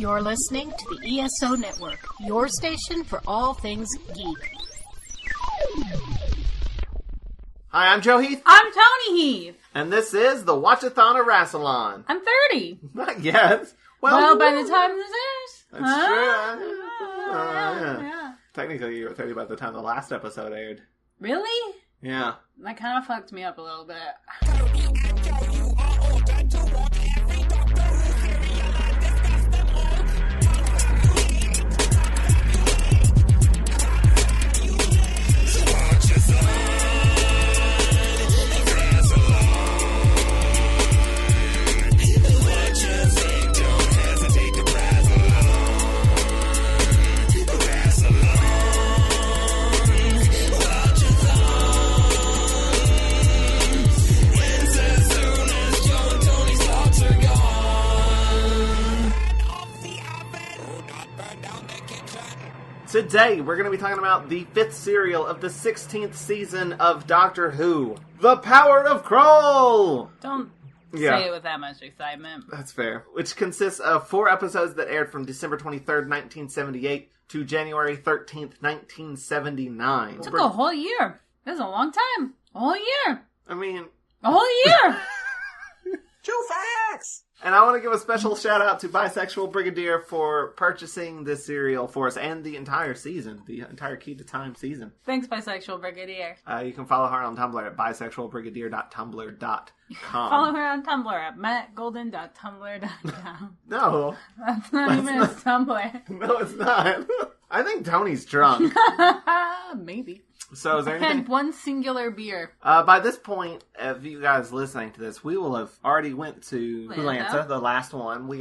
You're listening to the ESO Network, your station for all things geek. Hi, I'm Joe Heath. I'm Toni Heath. And this is the Watch-A-Thon of Rassilon. I'm 30. Not yet. Well, by the time this airs. That's true. Yeah. Technically, you were 30 by the time the last episode aired. Really? Yeah. That kind of fucked me up a little bit. Today, we're going to be talking about the 5th serial of the 16th season of Doctor Who, The Power of Kroll! Don't say it with that much excitement. That's fair. Which consists of 4 episodes that aired from December 23rd, 1978 to January 13th, 1979. It took a whole year. That was a long time. A whole year. I mean... A whole year! True facts! And I want to give a special shout out to Bisexual Brigadier for purchasing this serial for us and the entire season, the entire Key to Time season. Thanks, Bisexual Brigadier. You can follow her on Tumblr at bisexualbrigadier.tumblr.com. Follow her on Tumblr at mattgolden.tumblr.com. No. That's not even his Tumblr. No, it's not. I think Tony's drunk. Maybe. So is there anything? And one singular beer. By this point, if you guys listening to this, we will have already went to Atlanta, the last one. We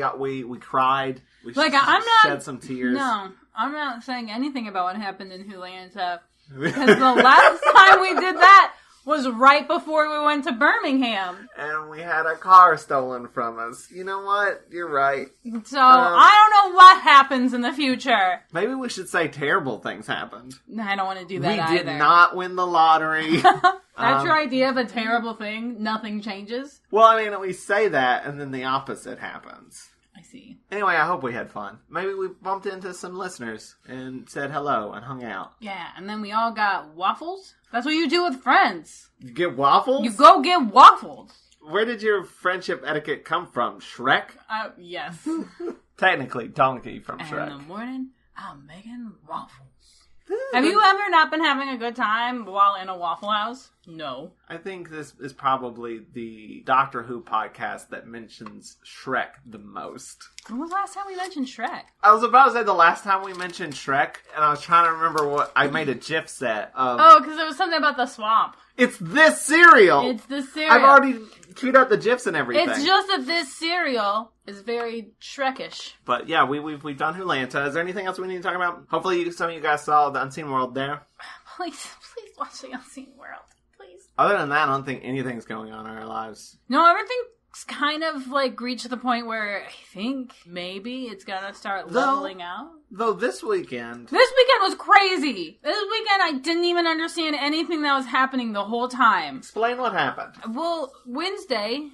cried. We shed some tears. No, I'm not saying anything about what happened in Atlanta. Because the last time we did that was right before we went to Birmingham. And we had a car stolen from us. You know what? You're right. So, I don't know what happens in the future. Maybe we should say terrible things happened. I don't want to do that either. We did not win the lottery. That's your idea of a terrible thing? Nothing changes? Well, I mean, we say that, and then the opposite happens. I see. Anyway, I hope we had fun. Maybe we bumped into some listeners and said hello and hung out. Yeah, and then we all got waffles. That's what you do with friends. You get waffles? You go get waffles. Where did your friendship etiquette come from? Shrek? Yes. Technically, Donkey from Shrek. And in the morning, I'm making waffles. Have you ever not been having a good time while in a Waffle House? No. I think this is probably the Doctor Who podcast that mentions Shrek the most. When was the last time we mentioned Shrek? I was about to say the last time we mentioned Shrek, and I was trying to remember what... I made a GIF set of... Oh, because there was something about the swamp. It's this cereal! It's the cereal. I've already queued up the GIFs and everything. It's just that this cereal is very Shrekish. But yeah, we've done Wholanta. Is there anything else we need to talk about? Hopefully some of you guys saw The Unseen World there. Please watch The Unseen World. Please. Other than that, I don't think anything's going on in our lives. No, everything's kind of like reached the point where I think maybe it's gonna start leveling out. Though this weekend was crazy. This weekend I didn't even understand anything that was happening the whole time. Explain what happened. Well, Wednesday,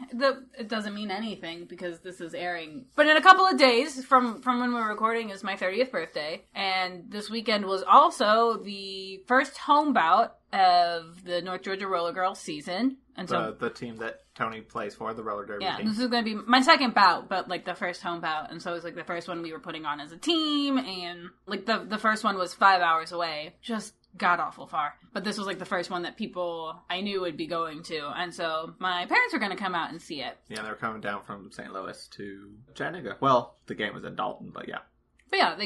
it doesn't mean anything because this is airing. But in a couple of days from when we're recording is my 30th birthday. And this weekend was also the first home bout of the North Georgia Roller Girls season. And so the team that Toni plays for, the roller derby team. This is going to be my second bout, but like the first home bout. And so it was like the first one we were putting on as a team. And like the first one was 5 hours away. Just god awful far. But this was like the first one that people I knew would be going to. And so my parents were going to come out and see it. Yeah, they were coming down from St. Louis to Chattanooga. Well, the game was in Dalton, but yeah. But yeah, they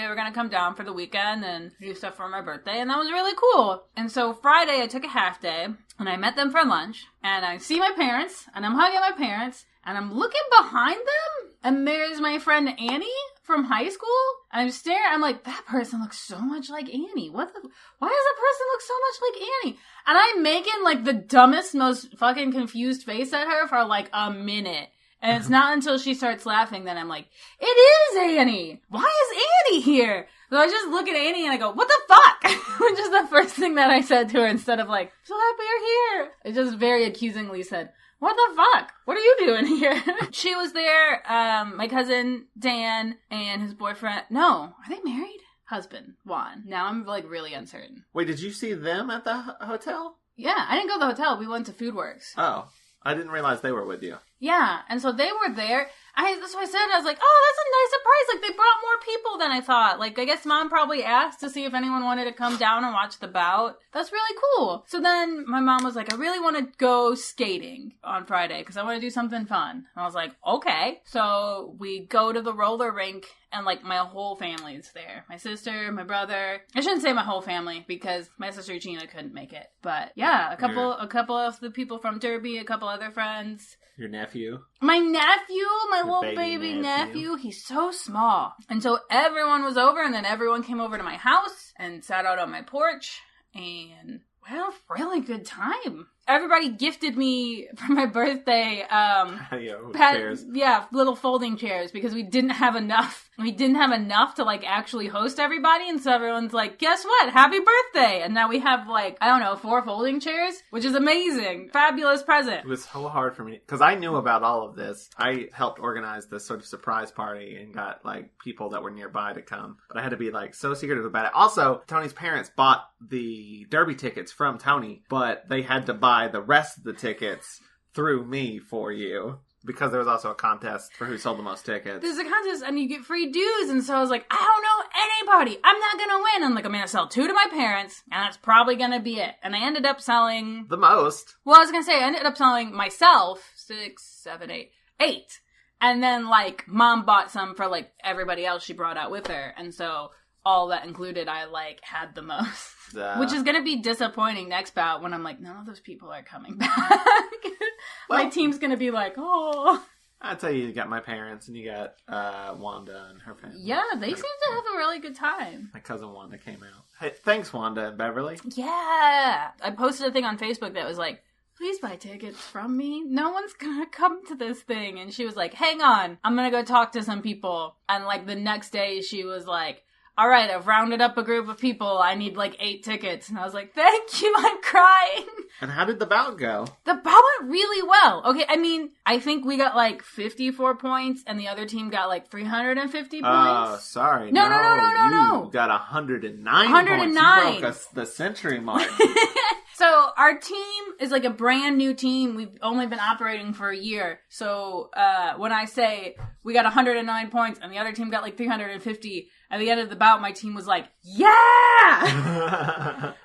were going to come down for the weekend and do stuff for my birthday, and that was really cool. And so Friday, I took a half day, and I met them for lunch, and I see my parents, and I'm hugging my parents, and I'm looking behind them, and there's my friend Annie from high school, and I'm staring, I'm like, that person looks so much like Annie. Why does that person look so much like Annie? And I'm making, like, the dumbest, most fucking confused face at her for, like, a minute. And it's not until she starts laughing that I'm like, it is Annie! Why is Annie here? So I just look at Annie and I go, what the fuck? Which is the first thing that I said to her instead of like, so happy you're here. I just very accusingly said, what the fuck? What are you doing here? She was there, my cousin Dan and his boyfriend. No, are they married? Husband, Juan. Now I'm like really uncertain. Wait, did you see them at the hotel? Yeah, I didn't go to the hotel. We went to Foodworks. Oh, I didn't realize they were with you. Yeah, and so they were there. That's what I said. I was like, oh, that's a nice surprise. Like, they brought more people than I thought. Like, I guess Mom probably asked to see if anyone wanted to come down and watch the bout. That's really cool. So then my mom was like, I really want to go skating on Friday because I want to do something fun. And I was like, okay. So we go to the roller rink and, like, my whole family's there. My sister, my brother. I shouldn't say my whole family because my sister Gina couldn't make it. But, yeah, a couple of the people from Derby, a couple other friends. Your nephew? My nephew, my little baby nephew, he's so small. And so everyone was over, and then everyone came over to my house and sat out on my porch, and we had a really good time. Everybody gifted me for my birthday, chairs. Yeah, little folding chairs, because we didn't have enough. We didn't have enough to, like, actually host everybody, and so everyone's like, guess what? Happy birthday! And now we have, like, I don't know, 4 folding chairs, which is amazing. Fabulous present. It was so hard for me, because I knew about all of this. I helped organize this sort of surprise party and got, like, people that were nearby to come. But I had to be, like, so secretive about it. Also, Tony's parents bought the Derby tickets from Toni, but they had to buy the rest of the tickets through me for you. Because there was also a contest for who sold the most tickets. There's a contest and you get free dues. And so I was like, I don't know anybody. I'm not going to win. I'm like, I'm going to sell 2 to my parents. And that's probably going to be it. And I ended up selling... the most. Well, I was going to say, I ended up selling myself 6, 7, 8. And then, like, Mom bought some for, like, everybody else she brought out with her. And so... all that included, I, like, had the most. Which is going to be disappointing next bout when I'm like, none of those people are coming back. My team's going to be like, oh. I'd tell you got my parents and you got Wanda and her family. Yeah, they seem to have a really good time. My cousin Wanda came out. Hey, thanks, Wanda and Beverly. Yeah. I posted a thing on Facebook that was like, please buy tickets from me. No one's gonna come to this thing. And she was like, hang on. I'm gonna go talk to some people. And, like, the next day she was like, all right, I've rounded up a group of people. I need, like, 8 tickets. And I was like, thank you, I'm crying. And how did the bout go? The bout went really well. Okay, I mean, I think we got, like, 54 points, and the other team got, like, 350 points. Oh, sorry. No. You got 109 109. points. You broke the century mark. So our team is like a brand new team. We've only been operating for a year. So when I say we got 109 points and the other team got like 350, at the end of the bout, my team was like, yeah!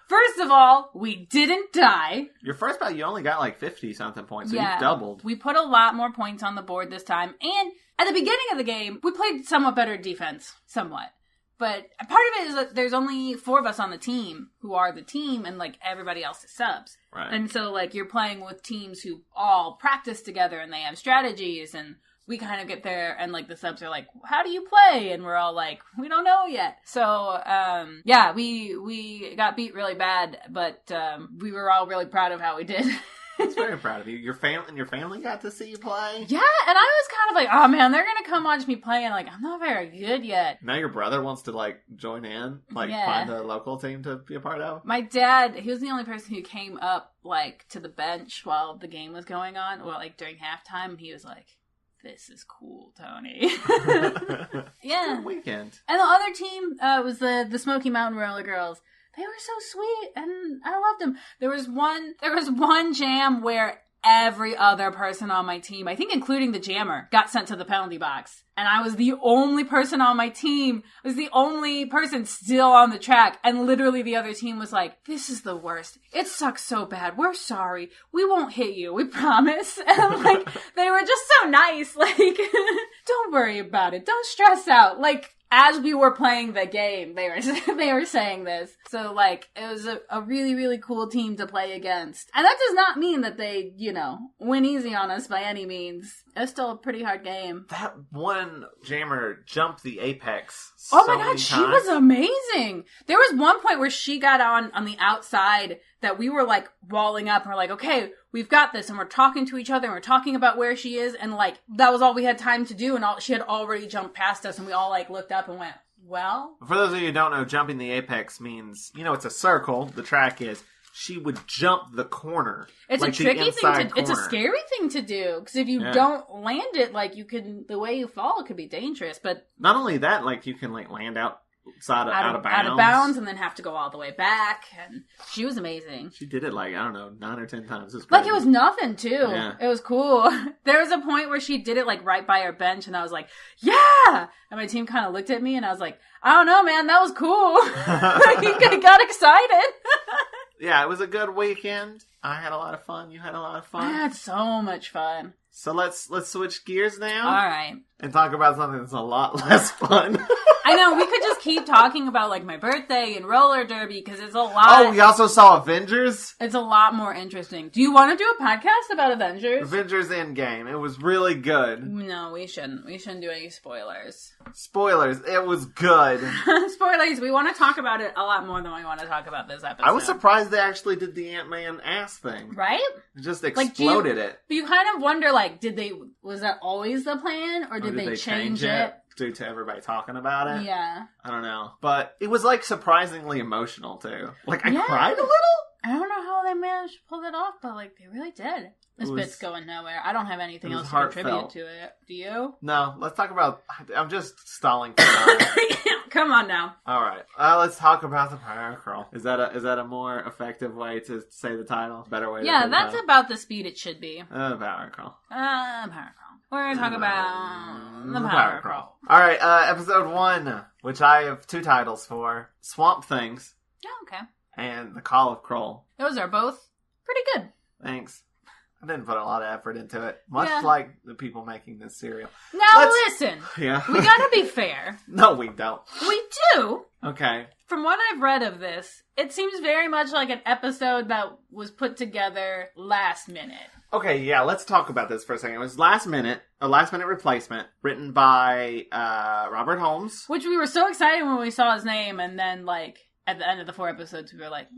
First of all, we didn't die. Your first bout, you only got like 50-something points, so you've doubled. We put a lot more points on the board this time. And at the beginning of the game, we played somewhat better defense. Somewhat. But part of it is that there's only 4 of us on the team who are the team and, like, everybody else is subs. Right. And so, like, you're playing with teams who all practice together and they have strategies and we kind of get there and, like, the subs are like, how do you play? And we're all like, we don't know yet. So, yeah, we got beat really bad, but we were all really proud of how we did. I was very proud of you. Your family got to see you play? Yeah, and I was kind of like, oh man, they're gonna come watch me play, and like, I'm not very good yet. Now your brother wants to, like, join in? Like, find a local team to be a part of? My dad, he was the only person who came up, like, to the bench while the game was going on, or, like, during halftime, and he was like, this is cool, Toni. Yeah. Good weekend. And the other team was the Smoky Mountain Roller Girls. They were so sweet, and I loved them. There was one jam where every other person on my team, I think including the jammer, got sent to the penalty box. And I was the only person on my team, I was the only person still on the track. And literally the other team was like, this is the worst. It sucks so bad. We're sorry. We won't hit you. We promise. And I'm like, they were just so nice. Like, don't worry about it. Don't stress out. Like, as we were playing the game, they were saying this. So, like, it was a really, really cool team to play against. And that does not mean that they, win easy on us by any means. It was still a pretty hard game. That one jammer jumped the apex Oh my god, she was amazing! There was one point where she got on the outside that we were, like, walling up and we're like, okay, we've got this, and we're talking to each other and we're talking about where she is, and, like, that was all we had time to do, and she had already jumped past us, and we all, like, looked up and went, well? For those of you who don't know, jumping the apex means, it's a circle, the track is, she would jump the corner. It's like a tricky thing to. It's a corner. scary thing to do because if you don't land it, like you can, the way you fall could be dangerous. But not only that, like you can like land out of bounds. Out of bounds, and then have to go all the way back. And she was amazing. She did it like, I don't know, 9 or 10 times. Like it was nothing too. Yeah. It was cool. There was a point where she did it like right by our bench, and I was like, yeah! And my team kind of looked at me, and I was like, I don't know, man, that was cool. I got excited. Yeah, it was a good weekend. I had a lot of fun. You had a lot of fun. I had so much fun. So let's switch gears now. All right. And talk about something that's a lot less fun. I know, we could just keep talking about like my birthday and roller derby because it's a lot. Oh, we also saw Avengers? It's a lot more interesting. Do you want to do a podcast about Avengers? Avengers Endgame. It was really good. No, we shouldn't. We shouldn't do any spoilers. Spoilers. It was good. Spoilers. We want to talk about it a lot more than we want to talk about this episode. I was surprised they actually did the Ant-Man ass thing. Right? It just exploded it. But you kind of wonder, like, was that always the plan? Or did they change it? Due to everybody talking about it? Yeah. I don't know. But it was, like, surprisingly emotional, too. Like, I cried a little? I don't know how they managed to pull it off, but, like, they really did. This bit's going nowhere. I don't have anything else to contribute to it. Do you? No. Let's talk about... I'm just stalling for time. Come on now. All right. Let's talk about the Power of Kroll. Is that a more effective way to say the title? Better way to say the title? Yeah, that's about the speed it should be. Power of Kroll. Power of Kroll. We're going to talk about the Power of Kroll. All right, episode 1, which I have 2 titles for. Swamp Things. Oh, okay. And The Call of Kroll. Those are both pretty good. Thanks. I didn't put a lot of effort into it. Much like the people making this cereal. Now listen. Yeah. We gotta be fair. No, we don't. We do. Okay. From what I've read of this, it seems very much like an episode that was put together last minute. Okay, yeah, let's talk about this for a second. It was a last minute replacement, written by Robert Holmes. Which we were so excited when we saw his name, and then, like, at the end of the 4 episodes, we were like,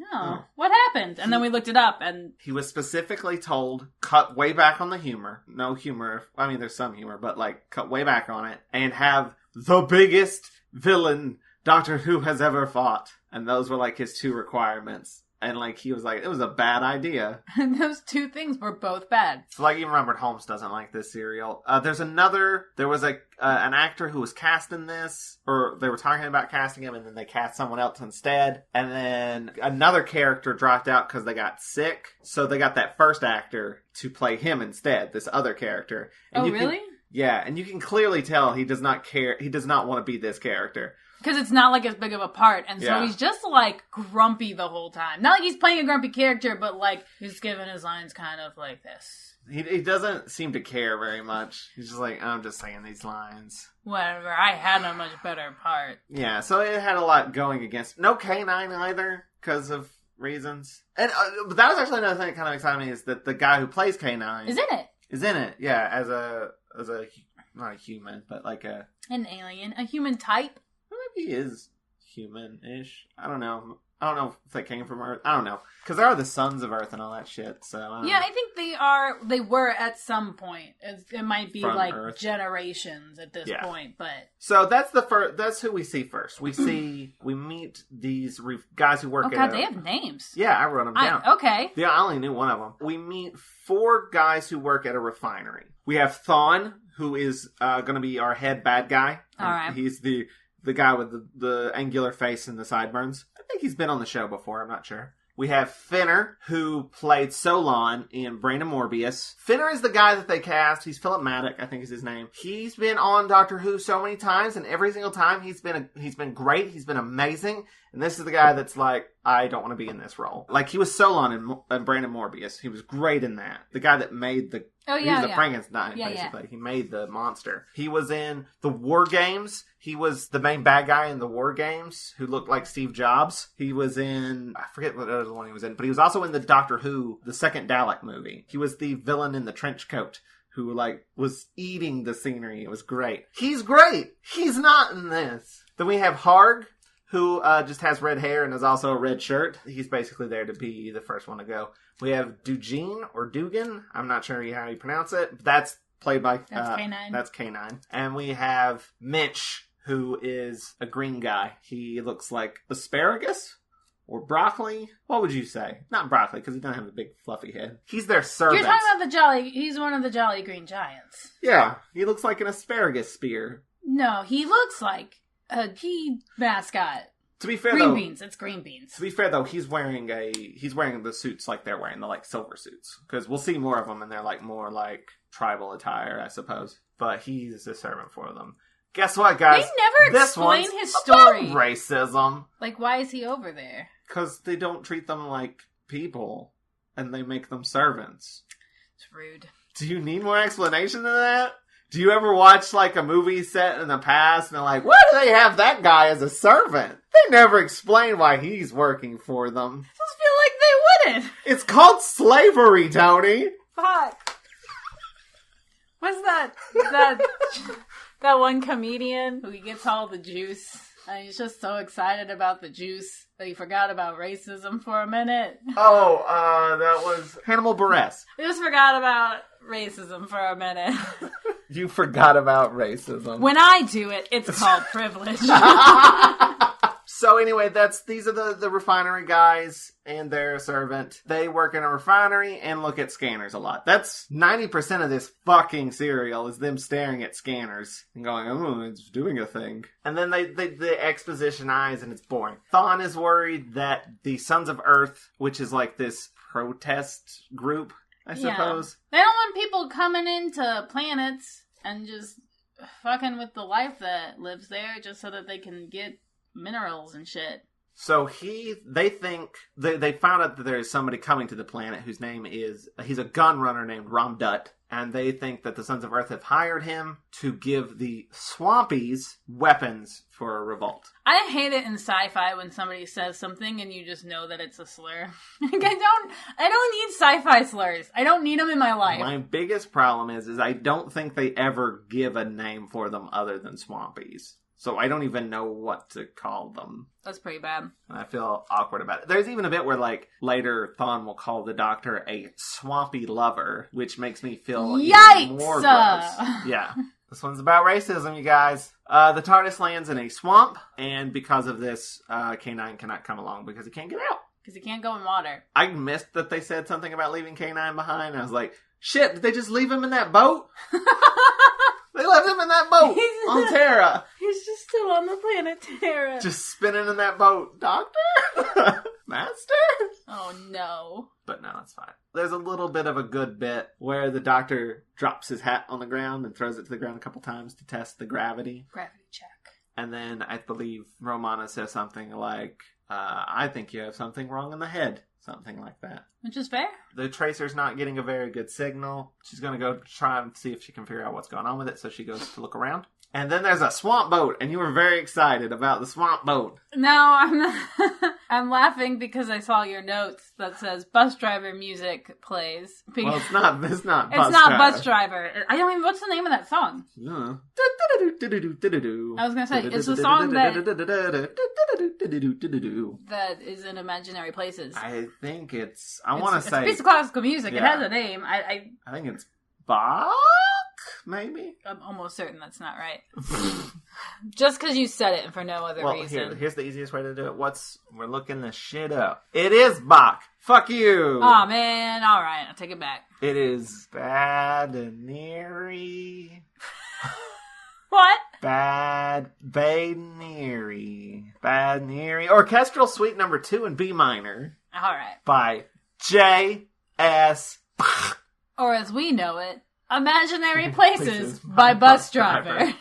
what happened? And then we looked it up, and... He was specifically told, cut way back on the humor. No humor. I mean, there's some humor, but, like, cut way back on it. And have the biggest villain Doctor Who has ever fought. And those were, like, his 2 requirements. And, like, he was like, it was a bad idea. And those 2 things were both bad. So, like, even Robert Holmes doesn't like this serial. There was an actor who was cast in this, or they were talking about casting him, and then they cast someone else instead. And then another character dropped out because they got sick. So they got that first actor to play him instead, this other character. And really? Yeah, and you can clearly tell he does not care. He does not want to be this character. Because it's not, like, as big of a part, and so he's just, like, grumpy the whole time. Not like he's playing a grumpy character, but, like, he's giving his lines kind of like this. He doesn't seem to care very much. He's just like, I'm just saying these lines. Whatever, I had a much better part. Yeah, so it had a lot going against. No K9 either, because of reasons. And that was actually another thing that kind of excited me, is that the guy who plays K9... Is in it. Is in it, yeah, as a not a human, but like an alien, a human type. Maybe he is human-ish. I don't know if they came from Earth. I don't know. Because there are the sons of Earth and all that shit, so... I think they were at some point. It might be from like Earth. Generations at this point, but... So that's who we see first. We meet these guys who work at... Oh god, they have names. Yeah, I wrote them down. Okay. Yeah, I only knew one of them. We meet 4 guys who work at a refinery. We have Thon, who is going to be our head bad guy. All right. He's the guy with the angular face and the sideburns. I think he's been on the show before, I'm not sure. We have Finner, who played Solon in Brain of Morbius. Finner is the guy that they cast. He's Philip Maddock, I think is his name. He's been on Doctor Who so many times, and every single time he's been great. He's been amazing. And this is the guy that's like, I don't want to be in this role. Like, he was Solon in Brain of Morbius. He was great in that. The guy that made the... he was the Frankenstein, basically. Yeah. He made the monster. He was in the War Games. He was the main bad guy in the War Games, who looked like Steve Jobs. He was in... I forget what other one he was in, but he was also in the Doctor Who, the second Dalek movie. He was the villain in the trench coat, who, like, was eating the scenery. It was great. He's great! He's not in this. Then we have Harg, who just has red hair and is also a red shirt. He's basically there to be the first one to go. We have Dugan, or Dugan. I'm not sure how you pronounce it. But that's played by... That's K9. That's K9. And we have Mitch, who is a green guy. He looks like asparagus. or broccoli. What would you say? Not broccoli, because he doesn't have a big fluffy head. He's their servant. You're talking about he's one of the Jolly Green Giants. Yeah, he looks like an asparagus spear. No, he looks like a key mascot. To be fair, green beans. It's green beans. To be fair, though, he's wearing the suits like they're wearing, the like silver suits. Because we'll see more of them, and they're like more like tribal attire, I suppose. But he's a servant for them. Guess what, guys? They never explain his story. About racism. Like, why is he over there? Because they don't treat them like people, and they make them servants. It's rude. Do you need more explanation than that? Do you ever watch, like, a movie set in the past, and they're like, why do they have that guy as a servant? They never explain why he's working for them. I just feel like they wouldn't. It's called slavery, Toni. Fuck. What's that that one comedian who gets all the juice, and he's just so excited about the juice that he forgot about racism for a minute? Oh, that was Hannibal Buress. I just forgot about racism for a minute. You forgot about racism. When I do it, it's called privilege. So anyway, these are the refinery guys and their servant. They work in a refinery and look at scanners a lot. That's 90% of this fucking serial is them staring at scanners and going, oh, it's doing a thing. And then they expositionize and it's boring. Thawne is worried that the Sons of Earth, which is like this protest group, I suppose. They don't want people coming into planets and just fucking with the life that lives there just so that they can get minerals and shit. So they think, they found out that there is somebody coming to the planet whose name is, he's a gun runner named Ramdut, and they think that the Sons of Earth have hired him to give the Swampies weapons for a revolt. I hate it in sci-fi when somebody says something and you just know that it's a slur. Like, I don't need sci-fi slurs. I don't need them in my life. My biggest problem is I don't think they ever give a name for them other than Swampies. So I don't even know what to call them. That's pretty bad. And I feel awkward about it. There's even a bit where, like, later Thawne will call the Doctor a swampy lover, which makes me feel even more gross. Yeah. This one's about racism, you guys. The TARDIS lands in a swamp, and because of this, K9 cannot come along because he can't get out. Because he can't go in water. I missed that they said something about leaving K9 behind. I was like, shit, did they just leave him in that boat? They left him in that boat on Terra. He's just still on the planet Terra. Just spinning in that boat. Doctor? Master? Oh, no. But no, it's fine. There's a little bit of a good bit where the Doctor drops his hat on the ground and throws it to the ground a couple times to test the gravity. Gravity check. And then I believe Romana says something like, I think you have something wrong in the head. Something like that. Which is fair. The tracer's not getting a very good signal. She's going to go try and see if she can figure out what's going on with it. So she goes to look around. And then there's a swamp boat. And you were very excited about the swamp boat. No, I'm not. I'm laughing because I saw your notes that says bus driver music plays. Well, it's not bus driver. Bus driver. I don't even, what's the name of that song? Yeah. I was going to say, it's a song that is in imaginary places. I think it's, I want to say. It's a piece of classical music. Yeah. It has a name. I think it's Bach, maybe? I'm almost certain that's not right. Just because you said it and for no other reason. Here's the easiest way to do it. We're looking this shit up. It is Bach. Fuck you. Oh man, alright, I'll take it back. It is Badineri. What? Badineri. Orchestral Suite Number 2 in B minor. Alright. By J.S. Bach. Or as we know it, Imaginary Places by Bus Driver.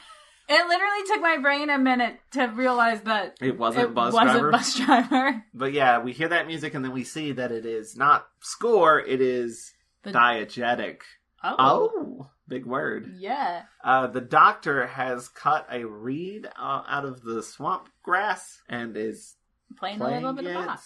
It literally took my brain a minute to realize that it wasn't Bus Driver. But yeah, we hear that music and then we see that it is not score, it is diegetic. Oh, big word. Yeah. The Doctor has cut a reed out of the swamp grass and is playing a little bit of Bach.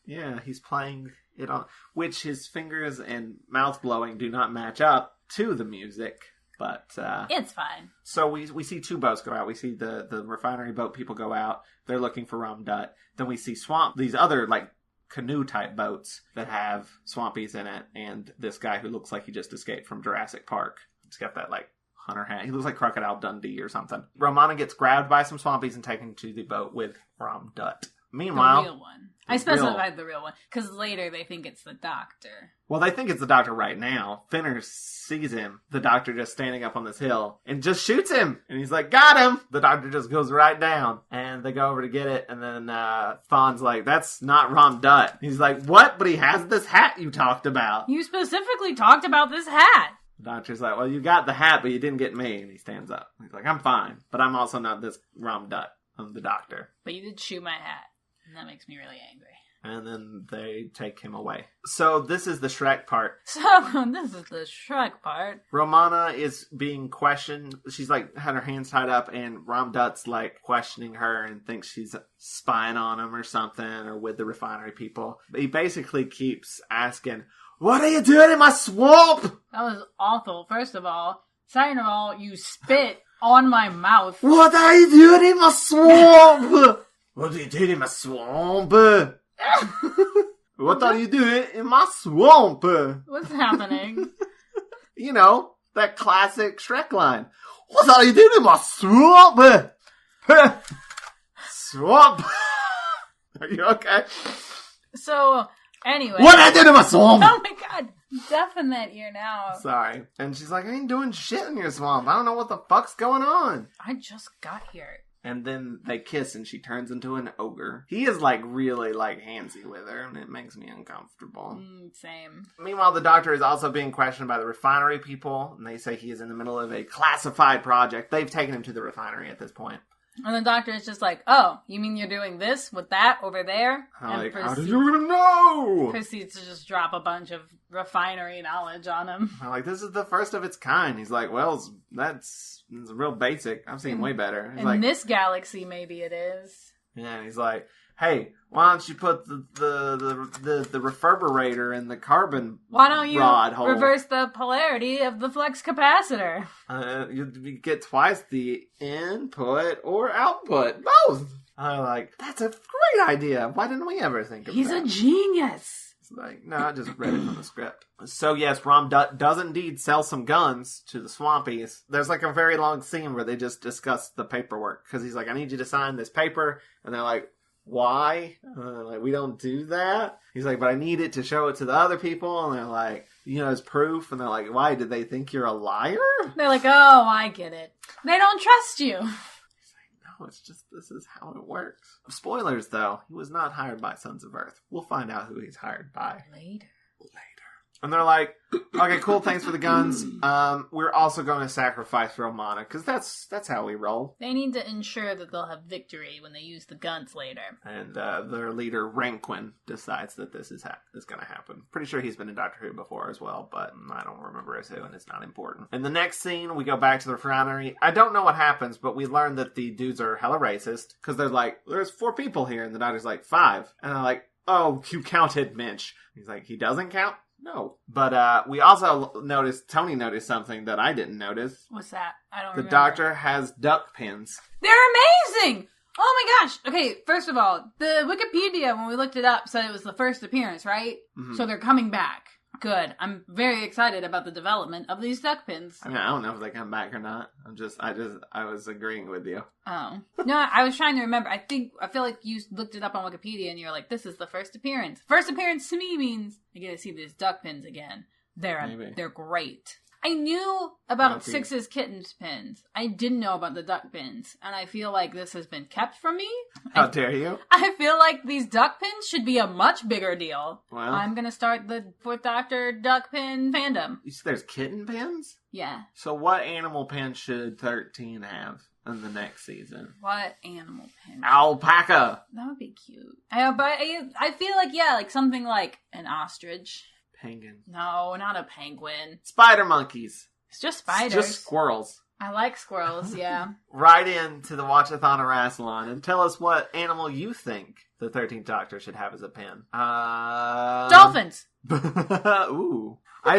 Yeah, he's playing it on, which his fingers and mouth blowing do not match up to the music. But it's fine. So we see two boats go out. We see the refinery boat people go out. They're looking for Ramdut. Then we see these other like canoe type boats that have swampies in it, and this guy who looks like he just escaped from Jurassic Park. He's got that like hunter hat. He looks like Crocodile Dundee or something. Romana gets grabbed by some swampies and taken to the boat with Ramdut. Meanwhile, the real one. I specified the real one, because later they think it's the doctor. Well, they think it's the doctor right now. Finner sees him, the doctor just standing up on this hill, and just shoots him. And he's like, got him! The doctor just goes right down. And they go over to get it, and then Thon's like, that's not Rom Dutt. He's like, what? But he has this hat you talked about. You specifically talked about this hat. The doctor's like, well, you got the hat, but you didn't get me. And he stands up. He's like, I'm fine, but I'm also not this Rom Dutt. I'm the doctor. But you did shoot my hat. And that makes me really angry. And then they take him away. So this is the Shrek part. Romana is being questioned. She's like had her hands tied up, and Rom Dutt's like questioning her and thinks she's spying on him or something, or with the refinery people. But he basically keeps asking, what are you doing in my swamp? That was awful, first of all. Second of all, you spit on my mouth. What are you doing in my swamp? What are you doing in my swamp? What are you doing in my swamp? What's happening? You know, that classic Shrek line. What are you doing in my swamp? Swamp. Are you okay? So, anyway. What are you doing in my swamp? Oh my god. Deaf in that ear now. Sorry. And she's like, I ain't doing shit in your swamp. I don't know what the fuck's going on. I just got here. And then they kiss and she turns into an ogre. He is like really like handsy with her, and it makes me uncomfortable. Same. Meanwhile, the doctor is also being questioned by the refinery people, and they say he is in the middle of a classified project. They've taken him to the refinery at this point. And the doctor is just like, oh, you mean you're doing this with that over there? I'm like, how did you even know? Proceeds to just drop a bunch of refinery knowledge on him. I'm like, this is the first of its kind. He's like, well, that's real basic. I've seen way better. He's in like, this galaxy, maybe it is. Yeah, and he's like, hey, why don't you put the reverberator in the carbon Why don't you rod hole? Reverse the polarity of the flux capacitor? You get twice the input or output. Both! I'm like, that's a great idea. Why didn't we ever think of that? He's a genius. It's like, no, I just read it from the script. So yes, Rom Dutt does indeed sell some guns to the Swampies. There's like a very long scene where they just discuss the paperwork. Because he's like, I need you to sign this paper. And they're like, why? Like, we don't do that. He's like, but I need it to show it to the other people. And they're like, you know, as proof. And they're like, why? Did they think you're a liar? They're like, oh, I get it. They don't trust you. He's like, no, it's just, this is how it works. Spoilers, though. He was not hired by Sons of Earth. We'll find out who he's hired by. Later. And they're like, okay, cool, thanks for the guns. We're also going to sacrifice Romana, because that's how we roll. They need to ensure that they'll have victory when they use the guns later. And their leader, Ranquin, decides that this is going to happen. Pretty sure he's been in Doctor Who before as well, but I don't remember as who, and it's not important. In the next scene, we go back to the refinery. I don't know what happens, but we learn that the dudes are hella racist, because they're like, there's 4 people here, and the doctor's like, 5. And they're like, oh, you counted Minch. He's like, he doesn't count? No. But we also noticed, Toni noticed something that I didn't notice. What's that? I don't remember. The doctor has duck pins. They're amazing! Oh my gosh! Okay, first of all, the Wikipedia, when we looked it up, said it was the first appearance, right? Mm-hmm. So they're coming back. Good. I'm very excited about the development of these duck pins. I mean, I don't know if they come back or not. I was agreeing with you. Oh. No, I was trying to remember. I feel like you looked it up on Wikipedia and you're like, this is the first appearance. First appearance to me means I get to see these duck pins again. They're great. I knew about Six's kittens pins. I didn't know about the duck pins. And I feel like this has been kept from me. How dare you? I feel like these duck pins should be a much bigger deal. Well, I'm going to start the 4th Doctor duck pin fandom. You said there's kitten pins? Yeah. So what animal pin should 13 have in the next season? What animal pin? Alpaca! That would be cute. I feel like, yeah, like something like an ostrich. Penguin. No, not a penguin. Spider monkeys. It's just spiders. It's just squirrels. I like squirrels, yeah. Write in to the Watch-A-Thon of Rassilon and tell us what animal you think the 13th Doctor should have as a pin. Dolphins! Ooh. I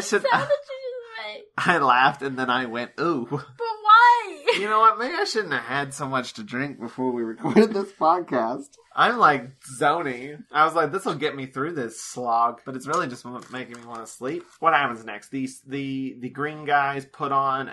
laughed and then I went, ooh. But why? You know what? Maybe I shouldn't have had so much to drink before we recorded this podcast. I'm like zoning. I was like, this will get me through this slog, but it's really just making me want to sleep. What happens next? The green guys perform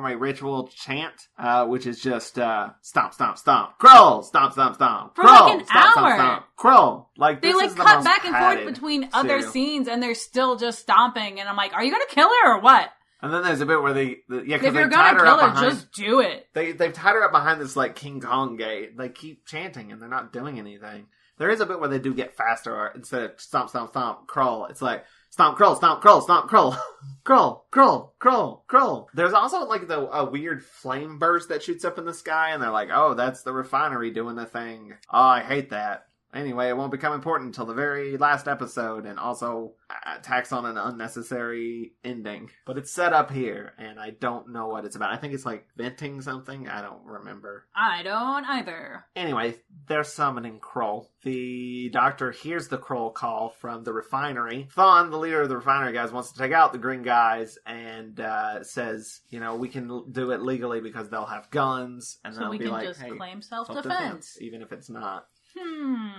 a ritual chant, which is just stomp, stomp, stomp, Kroll, stomp, stomp, stomp, For Kroll, like an stomp, hour. Stomp, stomp, Kroll. Like They this like is the cut most back and forth padded between other too. scenes, and they're still just stomping. And I'm like, are you gonna kill her or what? And then there's a bit where If because you're they tied gonna her kill up her, behind. just do it. They've tied her up behind this like King Kong gate. They keep chanting and they're not doing anything. There is a bit where they do get faster, or instead of stomp, stomp, stomp, Kroll, it's like stomp, Kroll, stomp, Kroll, stomp, Kroll, Kroll, Kroll, Kroll, Kroll. There's also like a weird flame burst that shoots up in the sky, and they're like, oh, that's the refinery doing the thing. Oh, I hate that. Anyway, it won't become important until the very last episode, and also tacks on an unnecessary ending. But it's set up here, and I don't know what it's about. I think it's like venting something. I don't remember. I don't either. Anyway, they're summoning Kroll. The doctor hears the Kroll call from the refinery. Thon, the leader of the refinery guys, wants to take out the green guys and says, we can do it legally because they'll have guns. And So they'll we be can like, just hey, claim self-defense. even if it's not. Hmm.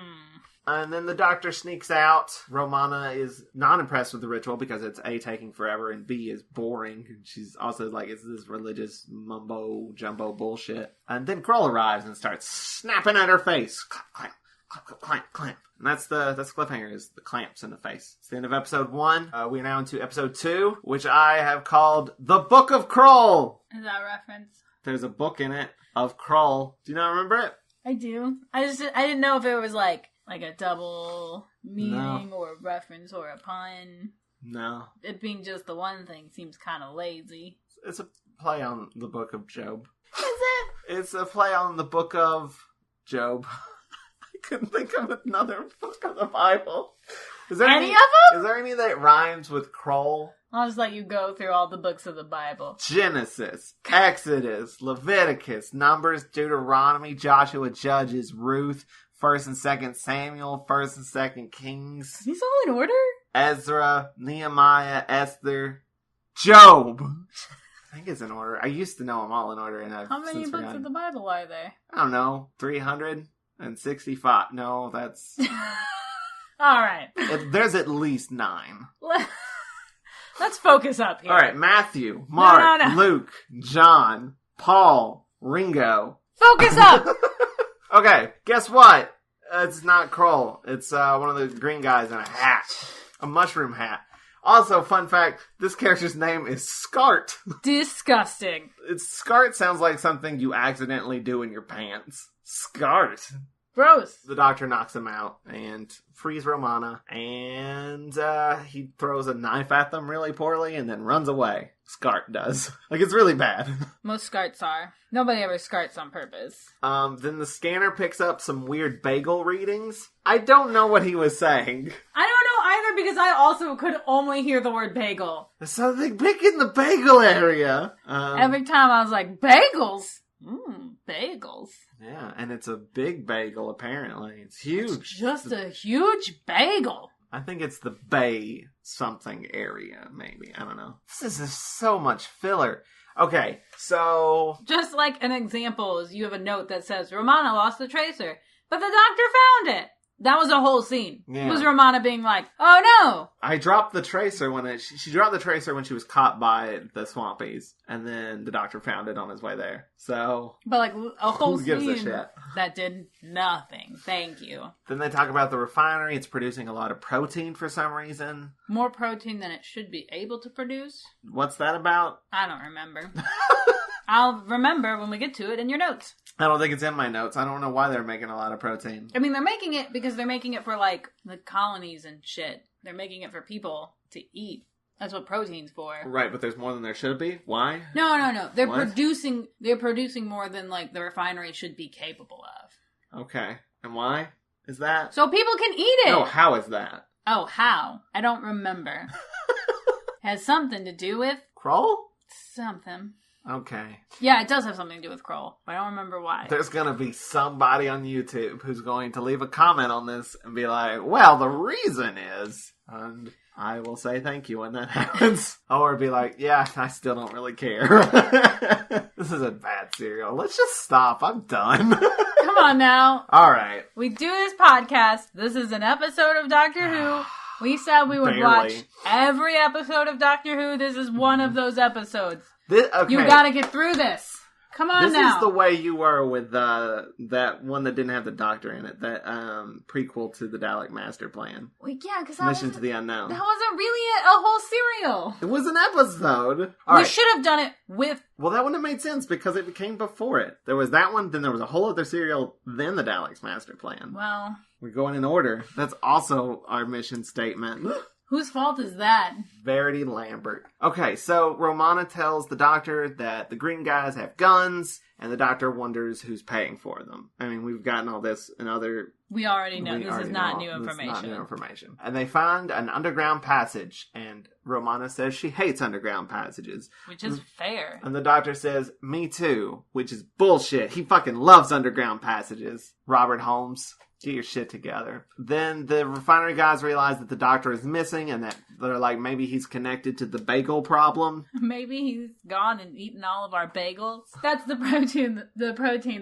And then the doctor sneaks out. Romana is not impressed with the ritual because it's A, taking forever, and B, is boring. She's also like, is this religious mumbo-jumbo bullshit? And then Kroll arrives and starts snapping at her face. Clamp, clamp, clamp, clamp, clamp, clamp. And that's the cliffhanger, is the clamps in the face. It's the end of episode 1. We are now into episode 2, which I have called The Book of Kroll. Is that a reference? There's a book in it of Kroll. Do you not remember it? I do. I didn't know if it was like a double meaning or a reference or a pun. No. It being just the one thing seems kind of lazy. It's a play on the book of Job. Is it? It's a play on the book of Job. I couldn't think of another book of the Bible. Is there Any of them? Is there any that rhymes with Kroll? I'll just let you go through all the books of the Bible. Genesis, Exodus, Leviticus, Numbers, Deuteronomy, Joshua, Judges, Ruth, 1st and 2nd Samuel, 1st and 2nd Kings, Are these all in order? Ezra, Nehemiah, Esther, Job. I think it's in order. I used to know them all in order, and I've How many since books forgotten. of the Bible are there? I don't know, 365. No, that's... All right. There's at least 9. Let's focus up here. All right, Matthew, Mark, No. Luke, John, Paul, Ringo. Focus up. Okay, guess what? It's not Kroll. It's one of the green guys in a hat. A mushroom hat. Also, fun fact, this character's name is Scart. Disgusting. Scart sounds like something you accidentally do in your pants. Scart. Gross. The doctor knocks him out and frees Romana, and he throws a knife at them really poorly and then runs away. Scart does. Like, it's really bad. Most scarts are. Nobody ever scarts on purpose. Then the scanner picks up some weird bagel readings. I don't know what he was saying. I don't know either because I also could only hear the word bagel. There's something big in the bagel area. Every time I was like, bagels? Bagels. Yeah, and it's a big bagel, apparently. It's huge. It's just a huge bagel. I think it's the Bay something area, maybe. I don't know. This is so much filler. Okay, so... Just like an example is you have a note that says, Romana lost the tracer, but the doctor found it. That was a whole scene. Yeah. It was Romana being like, oh no. I dropped the tracer when she dropped the tracer when she was caught by the Swampies, and then the doctor found it on his way there. So... But like a whole who gives a scene shit? that did nothing. Thank you. Then they talk about the refinery. It's producing a lot of protein for some reason. More protein than it should be able to produce. What's that about? I don't remember. I'll remember when we get to it in your notes. I don't think it's in my notes. I don't know why they're making a lot of protein. I mean, they're making it because they're making it for, like, the colonies and shit. They're making it for people to eat. That's what protein's for. Right, but there's more than there should be? Why? No. They're What? producing more than, like, the refinery should be capable of. Okay. And why is that? So people can eat it! No, how is that? Oh, how? I don't remember. Has something to do with Kroll? something. Okay. Yeah, it does have something to do with Kroll. I don't remember why. There's going to be somebody on YouTube who's going to leave a comment on this and be like, well, the reason is... And I will say thank you when that happens. Or be like, yeah, I still don't really care. This is a bad cereal. Let's just stop. I'm done. Come on now. All right. We do this podcast. This is an episode of Doctor Who. We said we would watch every episode of Doctor Who. This is one of those episodes. Okay. You gotta get through this. Come on now. This is the way you were with that one that didn't have the Doctor in it. That prequel to the Dalek Master Plan. Well, yeah, because Mission to the Unknown. That wasn't really a whole serial. It was an episode. We should have done it with... Well, that wouldn't have made sense because it came before it. There was that one, then there was a whole other serial, then the Dalek's Master Plan. Well... We're going in order. That's also our mission statement. Whose fault is that? Verity Lambert. Okay, so Romana tells the Doctor that the green guys have guns, and the Doctor wonders who's paying for them. I mean, we've gotten all this in other... We already know. This is not new information. This is not new information. And they find an underground passage, and Romana says she hates underground passages. Which is fair. And the Doctor says, me too, which is bullshit. He fucking loves underground passages. Robert Holmes. Get your shit together. Then the refinery guys realize that the Doctor is missing and that they're like, maybe he's connected to the bagel problem. Maybe he's gone and eaten all of our bagels. That's the protein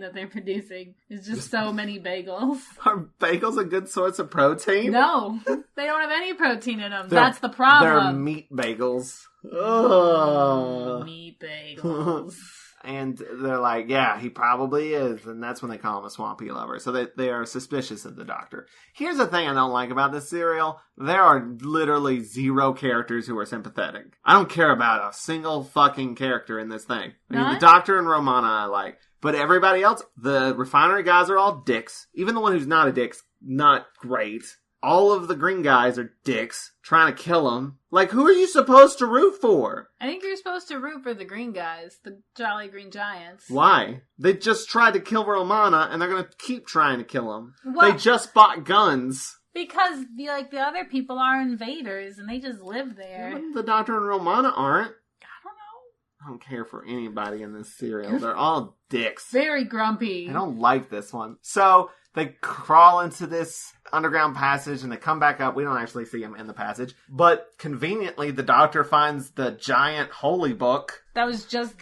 that they're producing is just so many bagels. Are bagels a good source of protein? No, they don't have any protein in them. That's the problem. They're meat bagels. Ugh. Meat bagels. And they're like, yeah, he probably is. And that's when they call him a swampy lover. So they are suspicious of the Doctor. Here's the thing I don't like about this serial. There are literally 0 characters who are sympathetic. I don't care about a single fucking character in this thing. I mean, the Doctor and Romana I like. But everybody else, the refinery guys are all dicks. Even the one who's not a dick's not great. All of the green guys are dicks, trying to kill him. Like, who are you supposed to root for? I think you're supposed to root for the green guys, the Jolly Green Giants. Why? They just tried to kill Romana, and they're going to keep trying to kill him. Well, they just bought guns. Because, the other people are invaders, and they just live there. Yeah, the Doctor and Romana aren't. I don't know. I don't care for anybody in this serial. They're all dicks. Very grumpy. I don't like this one. So... they crawl into this underground passage and they come back up. We don't actually see them in the passage. But conveniently, the Doctor finds the giant holy book. That was just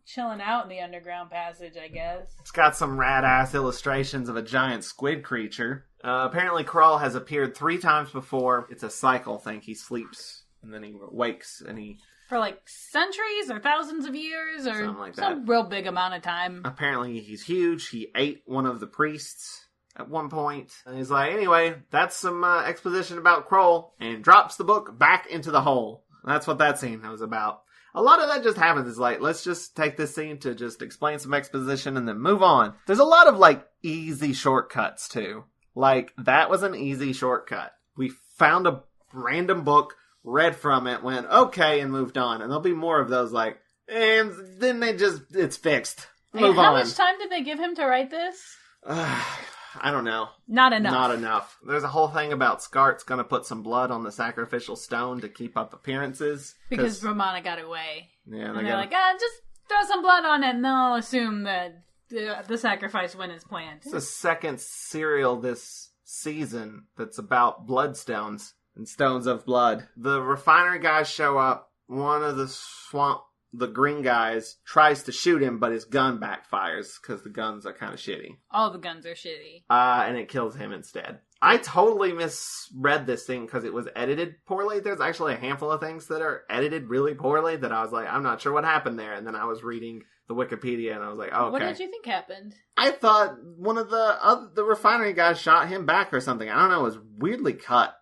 chilling out in the underground passage, I guess. It's got some rad-ass illustrations of a giant squid creature. Apparently, Kroll has appeared 3 times before. It's a cycle thing. He sleeps and then he wakes and he... For centuries or thousands of years or something like some real big amount of time. Apparently, he's huge. He ate one of the priests at one point. And he's like, anyway, that's some exposition about Kroll, and drops the book back into the hole. That's what that scene was about. A lot of that just happens. It's like, let's just take this scene to just explain some exposition and then move on. There's a lot of, easy shortcuts, too. That was an easy shortcut. We found a random book, read from it, went, okay, and moved on. And there'll be more of those, and then it's fixed. Move on. How much time did they give him to write this? I don't know. Not enough. Not enough. There's a whole thing about Scart's going to put some blood on the sacrificial stone to keep up appearances. Because Romana got away. Yeah, and they're like, just throw some blood on it and they'll assume that the sacrifice went as planned. It's the second serial this season that's about bloodstones and stones of blood. The refinery guys show up. One of the green guys tries to shoot him, but his gun backfires because the guns are kind of shitty. All the guns are shitty. And it kills him instead. I totally misread this thing because it was edited poorly. There's actually a handful of things that are edited really poorly that I was like, I'm not sure what happened there. And then I was reading the Wikipedia and I was like, oh, okay. What did you think happened? I thought one of the refinery guys shot him back or something. I don't know. It was weirdly cut.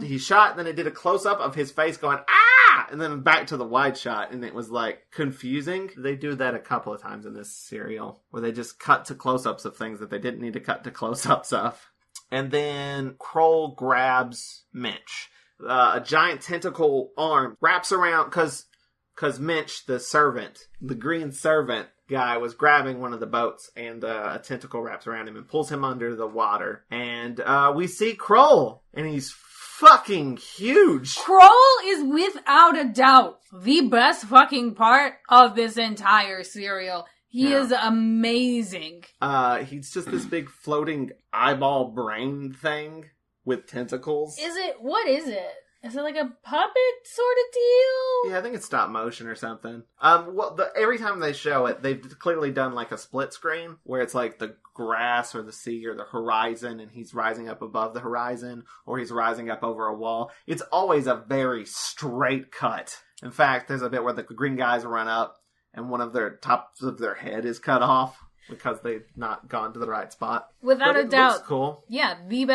He shot, and then it did a close-up of his face going, ah! And then back to the wide shot, and it was, confusing. They do that a couple of times in this serial, where they just cut to close-ups of things that they didn't need to cut to close-ups of. And then Kroll grabs Mitch. A giant tentacle arm wraps around, because Mitch, the servant, the green servant guy, was grabbing one of the boats, and a tentacle wraps around him and pulls him under the water. And we see Kroll, and he's fucking huge. Kroll is without a doubt the best fucking part of this entire serial. He is amazing. He's just this big floating eyeball brain thing with tentacles. What is it? Is it like a puppet sort of deal? Yeah, I think it's stop motion or something. Every time they show it, they've clearly done like a split screen where it's like the grass or the sea or the horizon, and he's rising up above the horizon, or he's rising up over a wall. It's always a very straight cut. In fact, there's a bit where the green guys run up, and one of their tops of their head is cut off because they've not gone to the right spot. Without a doubt, looks cool. Yeah, the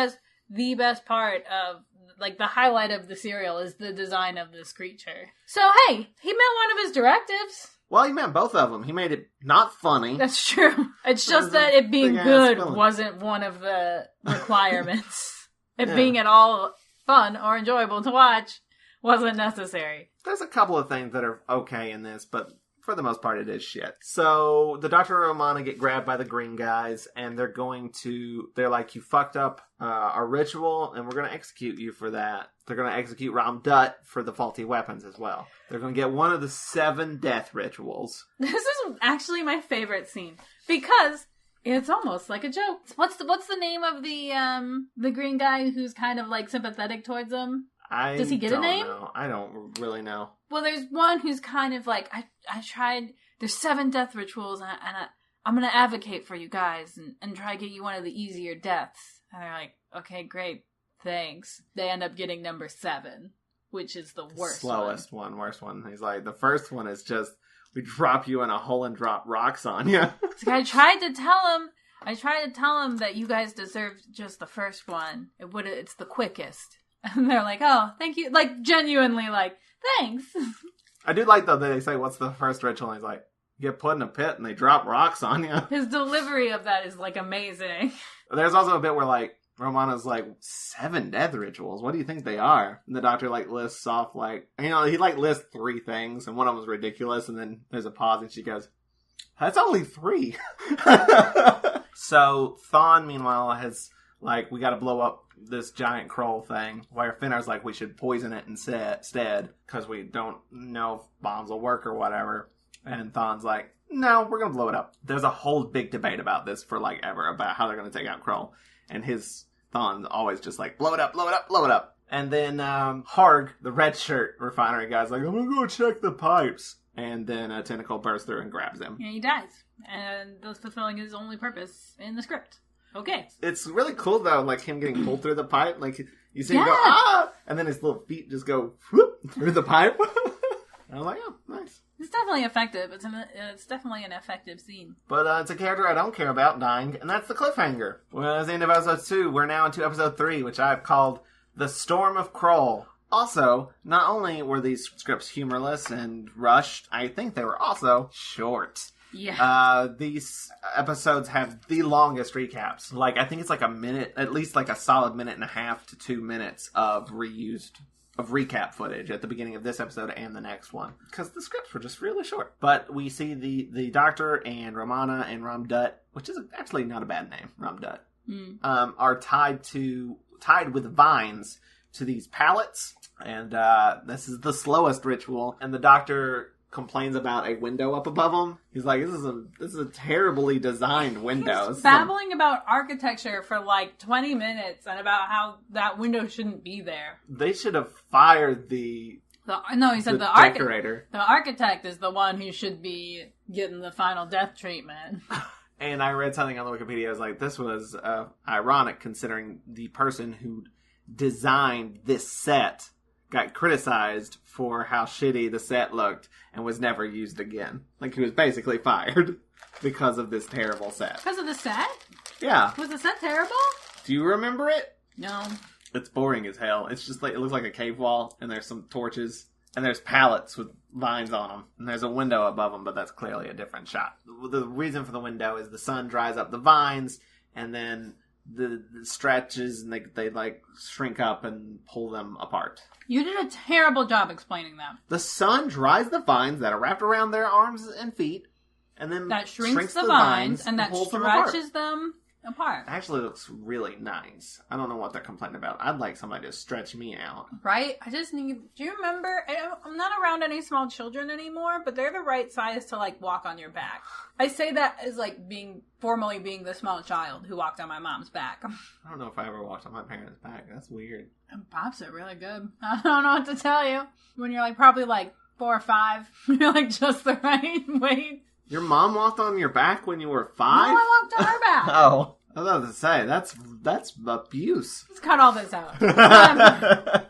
best part of. Like, the highlight of the serial is the design of this creature. So, hey, he met one of his directives. Well, he meant both of them. He made it not funny. That's true. It's just that it being good wasn't one of the requirements. It being at all fun or enjoyable to watch wasn't necessary. There's a couple of things that are okay in this, but for the most part, it is shit. So the Doctor and Romana get grabbed by the green guys, and they're like, you fucked up our ritual, and we're going to execute you for that. They're going to execute Ram Dutt for the faulty weapons as well. They're going to get one of the 7 death rituals. This is actually my favorite scene, because it's almost like a joke. What's the name of the green guy who's kind of like sympathetic towards them? Does he get a name? Know. I don't really know. Well, there's one who's kind of like, I tried, there's 7 death rituals, and I'm going to advocate for you guys and try to get you one of the easier deaths. And they're like, okay, great, thanks. They end up getting number 7, which is the worst worst one. He's like, the first one is just, we drop you in a hole and drop rocks on you. I tried to tell him that you guys deserve just the first one. It's the quickest. And they're like, oh, thank you. Like, genuinely, like, thanks. I do like, though, that they say, what's the first ritual? And he's like, you get put in a pit and they drop rocks on you. His delivery of that is, like, amazing. There's also a bit where, like, Romana's like, 7 death rituals? What do you think they are? And the Doctor, like, lists off, like, he, like, lists 3 things, and one of them is ridiculous, and then there's a pause, and she goes, that's only 3. So, Thon, meanwhile, has, like, we gotta blow up this giant Kroll thing, where Finnar's like, we should poison it instead, because we don't know if bombs will work or whatever. And Thon's like, no, we're gonna blow it up. There's a whole big debate about this for, like, ever, about how they're gonna take out Kroll. And Thon's always just like, blow it up, blow it up, blow it up. And then Harg, the red shirt refinery guy's like, I'm gonna go check the pipes. And then a tentacle bursts through and grabs him. And he dies. And thus fulfilling his only purpose in the script. Okay. It's really cool, though, like, him getting pulled through the pipe. Like, you see him go, ah! And then his little feet just go, whoop, through the pipe. And I'm like, oh, nice. It's definitely effective. It's definitely an effective scene. But it's a character I don't care about dying, and that's the cliffhanger. Well, that's the end of episode 2. We're now into episode 3, which I've called The Storm of Kroll. Also, not only were these scripts humorless and rushed, I think they were also short. Yeah. These episodes have the longest recaps. Like, I think it's like a minute, at least like a solid 1.5 to 2 minutes of recap footage at the beginning of this episode and the next one. Because the scripts were just really short. But we see the Doctor and Romana and Ram Dutt, which is actually not a bad name, Ram Dutt, are tied with vines to these pallets. And this is the slowest ritual. And the Doctor complains about a window up above him. He's like, this is a terribly designed window. He's babbling about architecture for like 20 minutes and about how that window shouldn't be there. They should have fired he said the decorator. The architect is the one who should be getting the final death treatment. And I read something on the Wikipedia. I was like, this was ironic considering the person who designed this set got criticized for how shitty the set looked and was never used again. Like, he was basically fired because of this terrible set. Because of the set? Yeah. Was the set terrible? Do you remember it? No. It's boring as hell. It's just like, it looks like a cave wall, and there's some torches, and there's pallets with vines on them, and there's a window above them, but that's clearly a different shot. The reason for the window is the sun dries up the vines, and then the stretches, and they like shrink up and pull them apart. You did a terrible job explaining that. The sun dries the vines that are wrapped around their arms and feet, and then that shrinks the vines and that stretches them apart. It actually looks really nice. I don't know what they're complaining about. I'd like somebody to stretch me out. Right? I just need... Do you remember... I'm not around any small children anymore, but they're the right size to, like, walk on your back. I say that as, like, formally being the small child who walked on my mom's back. I don't know if I ever walked on my parents' back. That's weird. And pops are really good. I don't know what to tell you. When you're, like, probably, like, 4 or 5, you're, like, just the right weight. Your mom walked on your back when you were 5? No, I walked on her back. Oh. I was about to say, that's abuse. Let's cut all this out.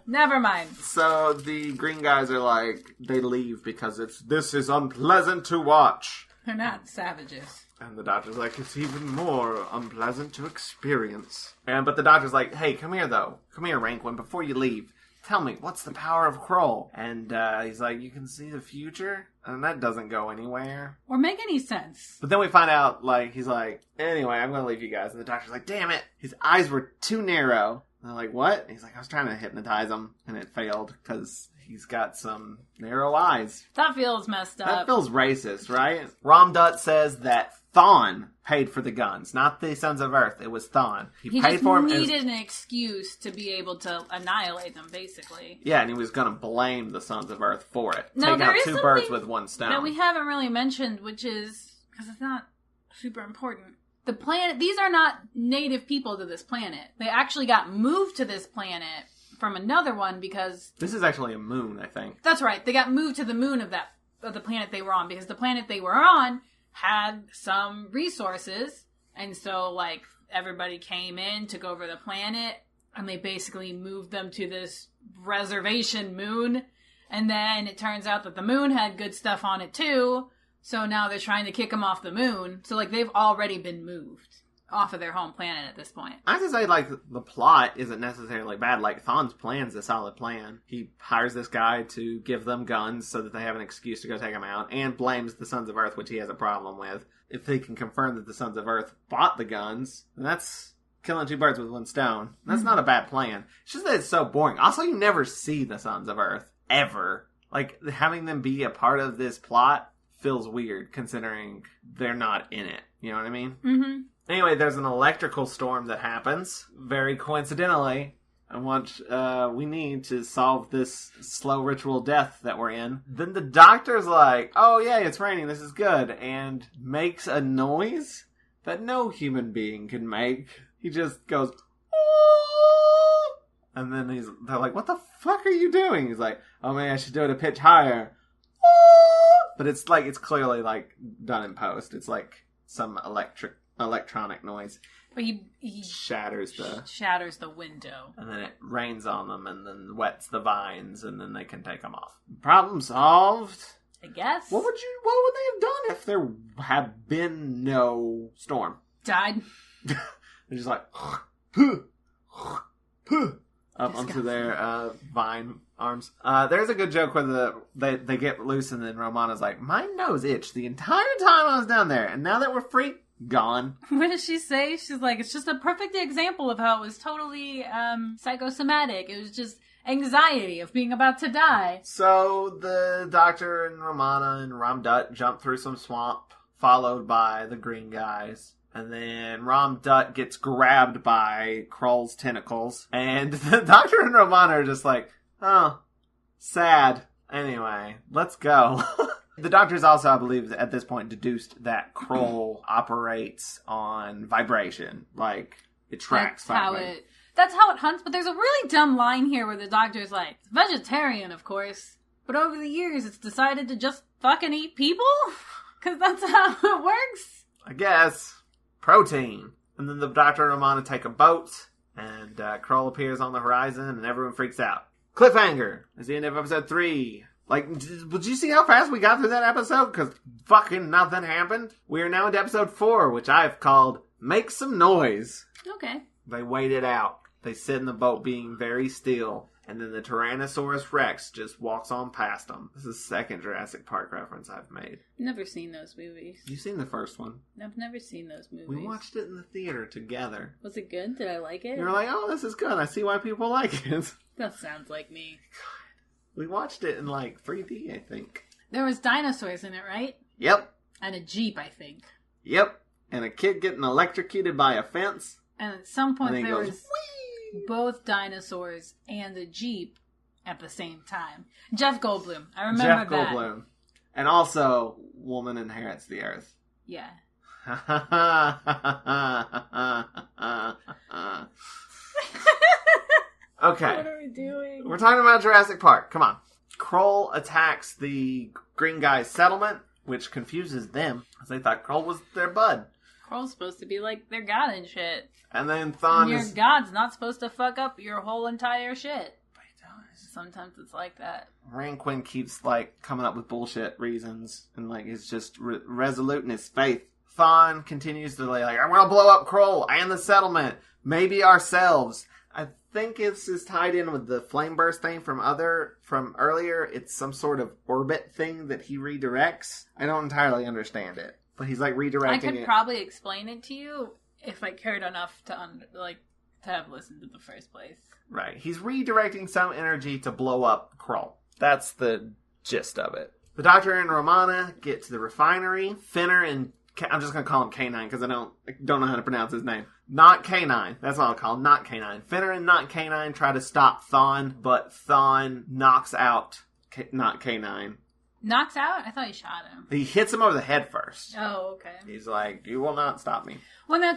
Never mind. So the green guys are like, they leave because this is unpleasant to watch. They're not savages. And the doctor's like, it's even more unpleasant to experience. But the doctor's like, hey, come here though. Come here, Rankin, before you leave. Tell me, what's the power of Kroll? And he's like, you can see the future? And that doesn't go anywhere. Or make any sense. But then we find out, like, he's like, anyway, I'm going to leave you guys. And the doctor's like, damn it, his eyes were too narrow. And they're like, what? And he's like, I was trying to hypnotize him. And it failed because he's got some narrow eyes. That feels messed up. That feels racist, right? Ramdut says that Thon paid for the guns, not the Sons of Earth. It was Thon. He paid just for him. Needed an excuse to be able to annihilate them, basically. Yeah, and he was going to blame the Sons of Earth for it. No, Take there out is 2 birds with 1 stone. that we haven't really mentioned, which is because it's not super important. The planet; these are not native people to this planet. They actually got moved to this planet from another one because this is actually a moon, I think. That's right. They got moved to the moon of the planet they were on because the planet they were on had some resources, and so like everybody came in, took over the planet, and they basically moved them to this reservation moon. And then it turns out that the moon had good stuff on it too, so now they're trying to kick them off the moon. So like they've already been moved off of their home planet at this point. I have to say, like, the plot isn't necessarily bad. Like, Thon's plan's a solid plan. He hires this guy to give them guns so that they have an excuse to go take them out, and blames the Sons of Earth, which he has a problem with. If they can confirm that the Sons of Earth bought the guns, then that's killing 2 birds with 1 stone. That's not a bad plan. It's just that it's so boring. Also, you never see the Sons of Earth, ever. Like, having them be a part of this plot feels weird, considering they're not in it. You know what I mean? Mm-hmm. Anyway, there's an electrical storm that happens, very coincidentally, and what we need to solve this slow ritual death that we're in. Then the doctor's like, oh yeah, it's raining, this is good, and makes a noise that no human being can make. He just goes, oh! And then they're like, what the fuck are you doing? He's like, oh man, I should do it a pitch higher. Oh! But it's clearly like done in post. It's like some electronic noise. But he shatters the window. And then it rains on them and then wets the vines and then they can take them off. Problem solved. I guess. What would they have done if there had been no storm? Died. They're just like up onto their vine arms. There's a good joke where they get loose and then Romana's like, my nose itched the entire time I was down there, and now that we're free, gone. What does she say? She's like, it's just a perfect example of how it was totally psychosomatic. It was just anxiety of being about to die. So the doctor and Romana and Ramdut jump through some swamp, followed by the green guys. And then Ramdut gets grabbed by Kroll's tentacles. And the doctor and Romana are just like, oh, sad. Anyway, let's go. The doctor's also, I believe, at this point deduced that Kroll operates on vibration. Like, it tracks vibration. That's how it hunts. But there's a really dumb line here where the doctor's like, vegetarian, of course. But over the years, it's decided to just fucking eat people? Because that's how it works. I guess. Protein. And then the doctor and Romana take a boat, and Kroll appears on the horizon, and everyone freaks out. Cliffhanger is the end of episode 3. Like, did you see how fast we got through that episode? Because fucking nothing happened. We are now into episode 4, which I've called Make Some Noise. Okay. They wait it out. They sit in the boat being very still. And then the Tyrannosaurus Rex just walks on past them. This is the second Jurassic Park reference I've made. Never seen those movies. You've seen the first one. I've never seen those movies. We watched it in the theater together. Was it good? Did I like it? You were like, oh, this is good. I see why people like it. That sounds like me. We watched it in, like, 3D, I think. There was dinosaurs in it, right? Yep. And a Jeep, I think. Yep. and a kid getting electrocuted by a fence. And at some point And then he there goes, was both dinosaurs and a Jeep at the same time. Jeff Goldblum. I remember Jeff that. Goldblum. And also, woman inherits the earth. Yeah. Okay. What are we doing? We're talking about Jurassic Park. Come on. Kroll attacks the green guy's settlement, which confuses them, because they thought Kroll was their bud. Kroll's supposed to be like their god and shit. And then Thon Your is... god's not supposed to fuck up your whole entire shit. But he does. Sometimes it's like that. Ranquin keeps, like, coming up with bullshit reasons, and, like, is just resolute in his faith. Thon continues to, like, I'm gonna blow up Kroll and the settlement. Maybe ourselves. I think this is tied in with the flame burst thing from earlier. It's some sort of orbit thing that he redirects. I don't entirely understand it, but he's like redirecting I could it. probably explain it to you if I cared enough to have listened to the first place. Right. He's redirecting some energy to blow up Kroll. That's the gist of it. The Doctor and Romana get to the refinery. Finner and... I'm just going to call him K9 because I don't know how to pronounce his name. Not K9. That's what I'll call him. Not K9. Finner and Not K9 try to stop Thon, but Thon knocks out Not K9. Knocks out? I thought he shot him. He hits him over the head first. Oh, okay. He's like, you will not stop me. Well, now,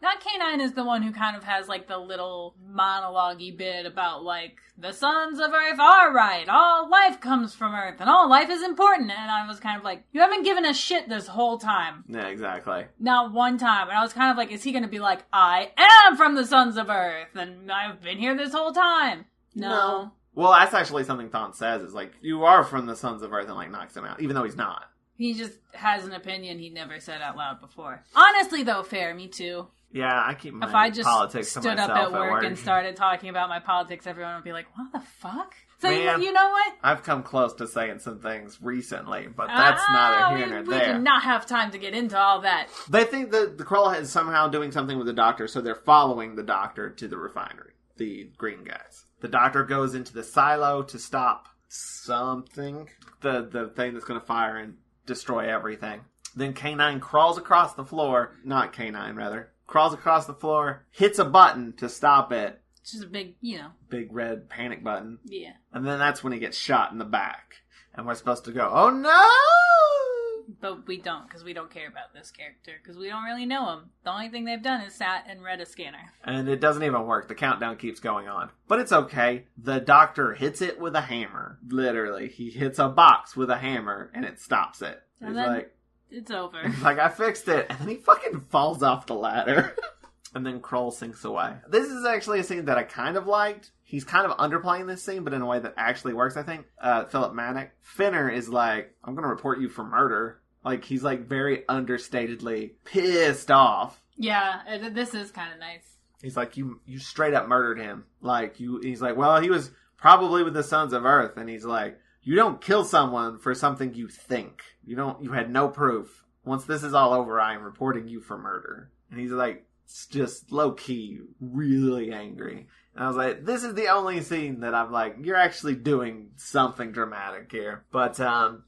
Not K9 is the one who kind of has, like, the little monologue-y bit about, like, the sons of Earth are right, all life comes from Earth, and all life is important, and I was kind of like, you haven't given a shit this whole time. Yeah, exactly. Not one time. And I was kind of like, is he going to be like, I am from the sons of Earth, and I've been here this whole time? No. Well, that's actually something Thon says, is like, you are from the sons of Earth, and like knocks him out, even though he's not. He just has an opinion he never said out loud before. Honestly, though, fair, me too. Yeah, I keep my If I just politics to stood myself up at work work and started talking about my politics, everyone would be like, what the fuck? So, Man, you know what? I've come close to saying some things recently, but that's neither here nor we there. do not have time to get into all that. They think that the Kroll is somehow doing something with the Doctor, so they're following the Doctor to the refinery. The green guys. The Doctor goes into the silo to stop something. The thing that's going to fire and destroy everything. Then K9 crawls across the floor. Not K9, rather. Crawls across the floor, hits a button to stop it. It's just a big, Big red panic button. Yeah. And then that's when he gets shot in the back. And we're supposed to go, oh no! But we don't, because we don't care about this character, because we don't really know him. The only thing they've done is sat and read a scanner. And it doesn't even work. The countdown keeps going on. But it's okay. The Doctor hits it with a hammer. Literally. He hits a box with a hammer, and it stops it. And He's then like, it's over. like, I fixed it. And then he fucking falls off the ladder. And then Kroll sinks away. This is actually a scene that I kind of liked. He's kind of underplaying this scene, but in a way that actually works, I think. Philip Maddock. Finner is like, I'm going to report you for murder. Like, he's like very understatedly pissed off. Yeah, this is kind of nice. He's like, you straight up murdered him. Like, he's like, well, he was probably with the Sons of Earth. And he's like, you don't kill someone for something you think. You had no proof. Once this is all over, I am reporting you for murder. And he's like, just low-key, really angry. And I was like, this is the only scene that I'm like, you're actually doing something dramatic here. But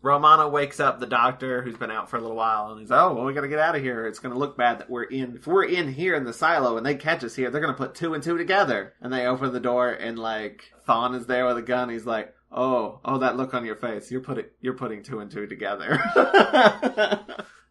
Romana wakes up the Doctor, who's been out for a little while, and he's like, oh, well, we gotta get out of here. It's gonna look bad that if we're in here in the silo and they catch us here, they're gonna put 2 and 2 together. And they open the door, and like, Thon is there with a gun. He's like, oh, that look on your face. You're putting 2 and 2 together.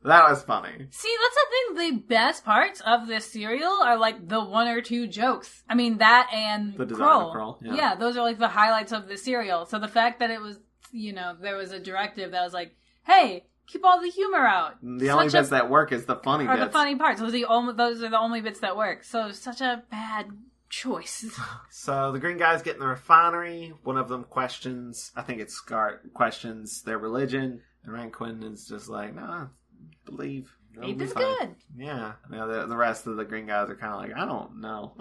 That was funny. See, that's the thing. The best parts of this serial are like the 1 or 2 jokes. I mean, that and The design Kroll. of Kroll. Yeah, those are like the highlights of the serial. So the fact that it was, there was a directive that was like, hey, keep all the humor out. The only bits that work is the funny bits. The funny parts. Those are the only bits that work. So it's such a bad choice. So the green guys get in the refinery. One of them questions, I think it's Scar, questions their religion. And Ranquin is just like, nah, believe. Faith is good. Yeah. The rest of the green guys are kind of like, I don't know.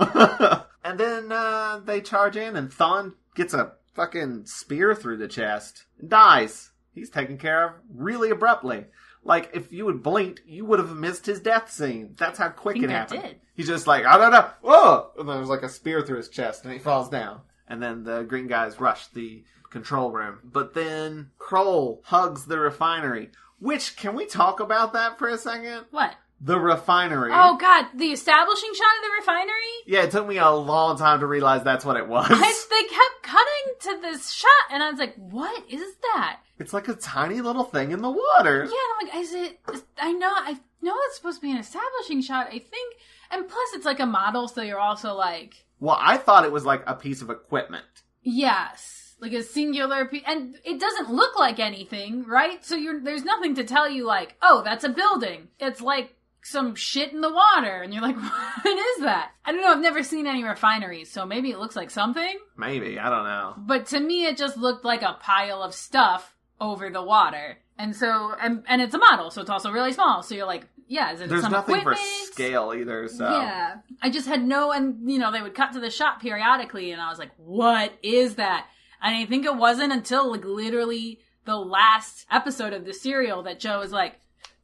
And then they charge in and Thon gets a fucking spear through the chest and dies. He's taken care of really abruptly. Like, if you had blinked, you would have missed his death scene. That's how quick it happened. I did. He's just like, I don't know. Whoa! And there's like a spear through his chest and he falls down. And then the green guys rush the control room. But then Kroll hugs the refinery. Which, can we talk about that for a second? What? the refinery. Oh, God. The establishing shot of the refinery? Yeah, it took me a long time to realize that's what it was. They kept cutting to this shot, and I was like, what is that? It's like a tiny little thing in the water. Yeah, and I'm like, I know it's supposed to be an establishing shot, I think. And plus, it's like a model, so you're also like... Well, I thought it was like a piece of equipment. Yes. Like a singular piece. And it doesn't look like anything, right? So there's nothing to tell you like, oh, that's a building. It's like some shit in the water. And you're like, what is that? I don't know. I've never seen any refineries, so maybe it looks like something. Maybe. I don't know. But to me, it just looked like a pile of stuff over the water. And so, and it's a model, so it's also really small. So you're like, yeah, is it There's some nothing equipment? for scale either, so. Yeah. I just had and they would cut to the shot periodically, and I was like, what is that? And I think it wasn't until, like, literally the last episode of the serial that Joe was like,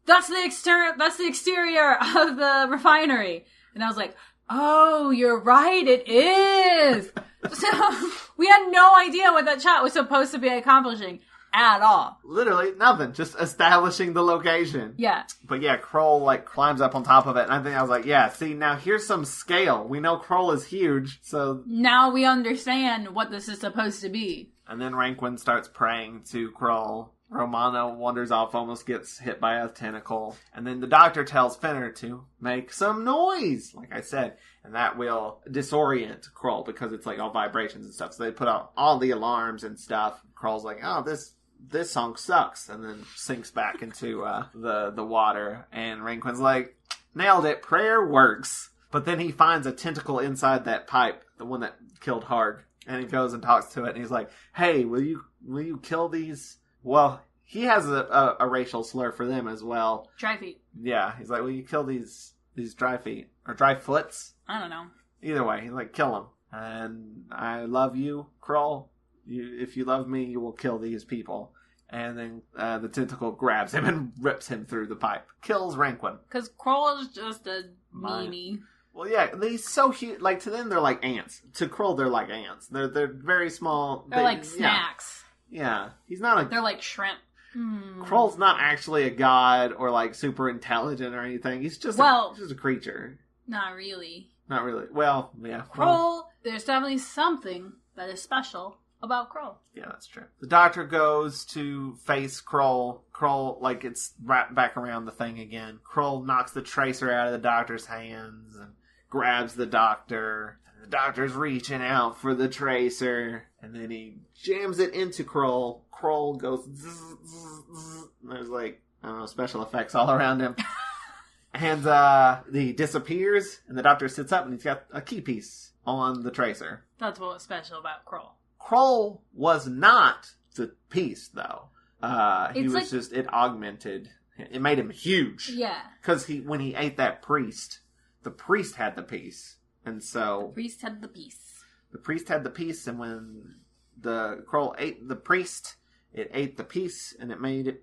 that's the exterior of the refinery. And I was like, oh, you're right, it is. So we had no idea what that shot was supposed to be accomplishing at all. Literally nothing, just establishing the location. Yeah. But yeah, Kroll like climbs up on top of it, and I was like, yeah, see, now here's some scale. We know Kroll is huge, so... Now we understand what this is supposed to be. And then Rankin starts praying to Kroll. Romana wanders off, almost gets hit by a tentacle. And then the doctor tells Fenner to make some noise, like I said. And that will disorient Kroll because it's like all vibrations and stuff. So they put out all the alarms and stuff. Kroll's like, oh, this song sucks. And then sinks back into the water. And Rankin's like, nailed it, prayer works. But then he finds a tentacle inside that pipe, the one that killed Harg. And he goes and talks to it. And he's like, hey, will you kill these... Well, he has a racial slur for them as well. Dry feet. Yeah, he's like, will you kill these dry feet? Or dry foots? I don't know. Either way, he's like, kill them. And I love you, Kroll. If you love me, you will kill these people. And then the tentacle grabs him and rips him through the pipe. Kills Rankin. Because Kroll is just a meanie. Well, yeah, he's so huge. Like, to them, they're like ants. To Kroll, they're like ants. They're very small. They're like snacks. Yeah, he's not They're like shrimp. Kroll's not actually a god or like super intelligent or anything. He's just a creature. Not really. Not really. Well, yeah. Kroll, there's definitely something that is special about Kroll. Yeah, that's true. The doctor goes to face Kroll. Kroll, like, it's wrapped back around the thing again. Kroll knocks the tracer out of the doctor's hands and grabs the doctor. The doctor's reaching out for the tracer, and then he jams it into Kroll. Kroll goes zzz, zzz, zzz. There's like, I don't know, special effects all around him. And he disappears, and the doctor sits up, and he's got a key piece on the tracer. That's what was special about Kroll. Kroll was not the piece, though. He was like... just, it augmented. It made him huge. Yeah. Because when he ate that priest, the priest had the piece. And so... The priest had the piece. The priest had the piece, and when the Kroll ate the priest, it ate the piece, and it made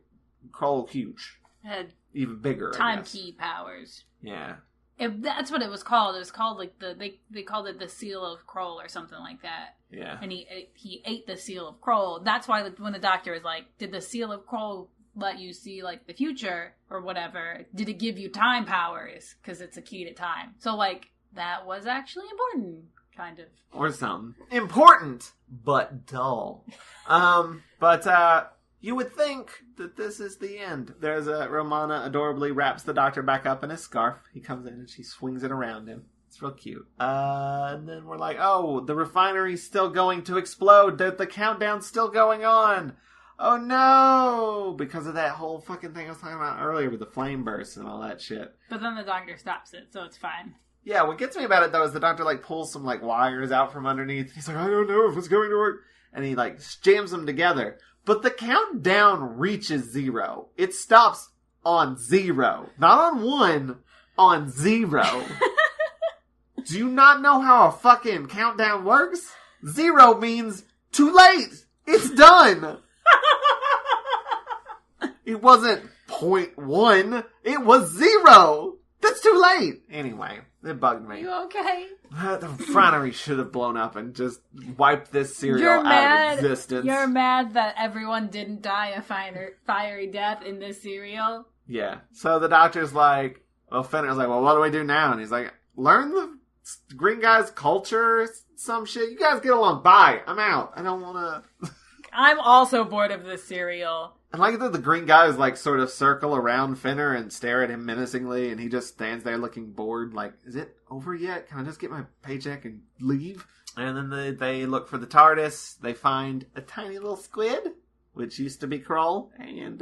Kroll huge. It had even bigger, time key powers. Yeah. That's what it was called. It was called like they called it the Seal of Kroll or something like that. Yeah. And he ate the Seal of Kroll. That's why when the doctor was like, did the Seal of Kroll let you see like the future or whatever? Did it give you time powers? Because it's a key to time. So like that was actually important, kind of. Or something. Important, but dull. But you would think that this is the end. There's Romana adorably wraps the doctor back up in his scarf. He comes in and she swings it around him. It's real cute. And then we're like, oh, the refinery's still going to explode. The countdown's still going on. Oh no! Because of that whole fucking thing I was talking about earlier with the flame bursts and all that shit. But then the doctor stops it, so it's fine. Yeah, what gets me about it though is the doctor like pulls some like wires out from underneath. He's like, I don't know if it's going to work. And he like jams them together. But the countdown reaches 0. It stops on 0. Not on 1, on 0. Do you not know how a fucking countdown works? 0 means too late. It's done. It wasn't 0.1. It was 0. That's too late. Anyway, it bugged me. You okay? The refinery should have blown up and just wiped this cereal out of existence. You're mad that everyone didn't die a fiery death in this cereal? Yeah. So the doctor's like, Well, Fenner's like, well, what do we do now? And he's like, learn the green guy's culture, some shit. You guys get along. Bye. I'm out. I don't want to... I'm also bored of this cereal. I like that the green guys, like, sort of circle around Fenner and stare at him menacingly, and he just stands there looking bored, like, is it over yet? Can I just get my paycheck and leave? And then they look for the TARDIS. They find a tiny little squid, which used to be Kroll, and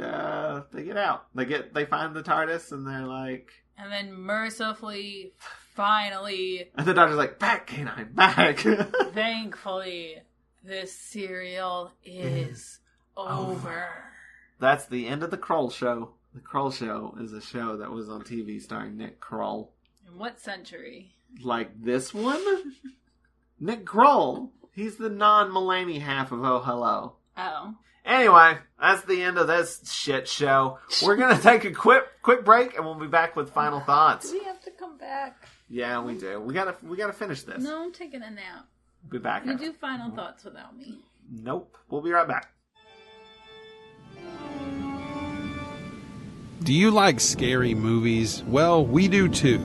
they get out. They find the TARDIS, and they're like... And then mercifully, finally... And the doctor's like, back, canine, back! Thankfully, this cereal is over. That's the end of the Kroll Show. The Kroll Show is a show that was on TV starring Nick Kroll. In what century? Like this one? Nick Kroll. He's the non-Mulaney half of Oh Hello. Oh. Anyway, that's the end of this shit show. We're going to take a quick break, and we'll be back with final thoughts. Do we have to come back? Yeah, we do. We gotta finish this. No, I'm taking a nap. We'll be back. You do final thoughts without me. Nope. We'll be right back. Do you like scary movies? Well, we do too.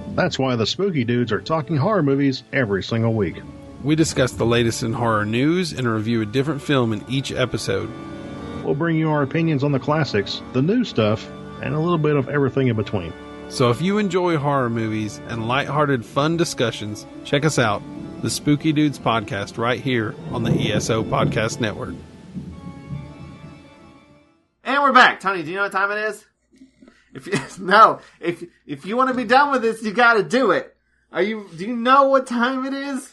That's why the Spooky Dudes are talking horror movies every single week. We discuss the latest in horror news and review a different film in each episode. We'll bring you our opinions on the classics, the new stuff, and a little bit of everything in between. So if you enjoy horror movies and lighthearted fun discussions, check us out, the Spooky Dudes podcast, right here on the ESO Podcast Network. And we're back. Tony, do you know what time it is? If you want to be done with this, you got to do it. Do you know what time it is?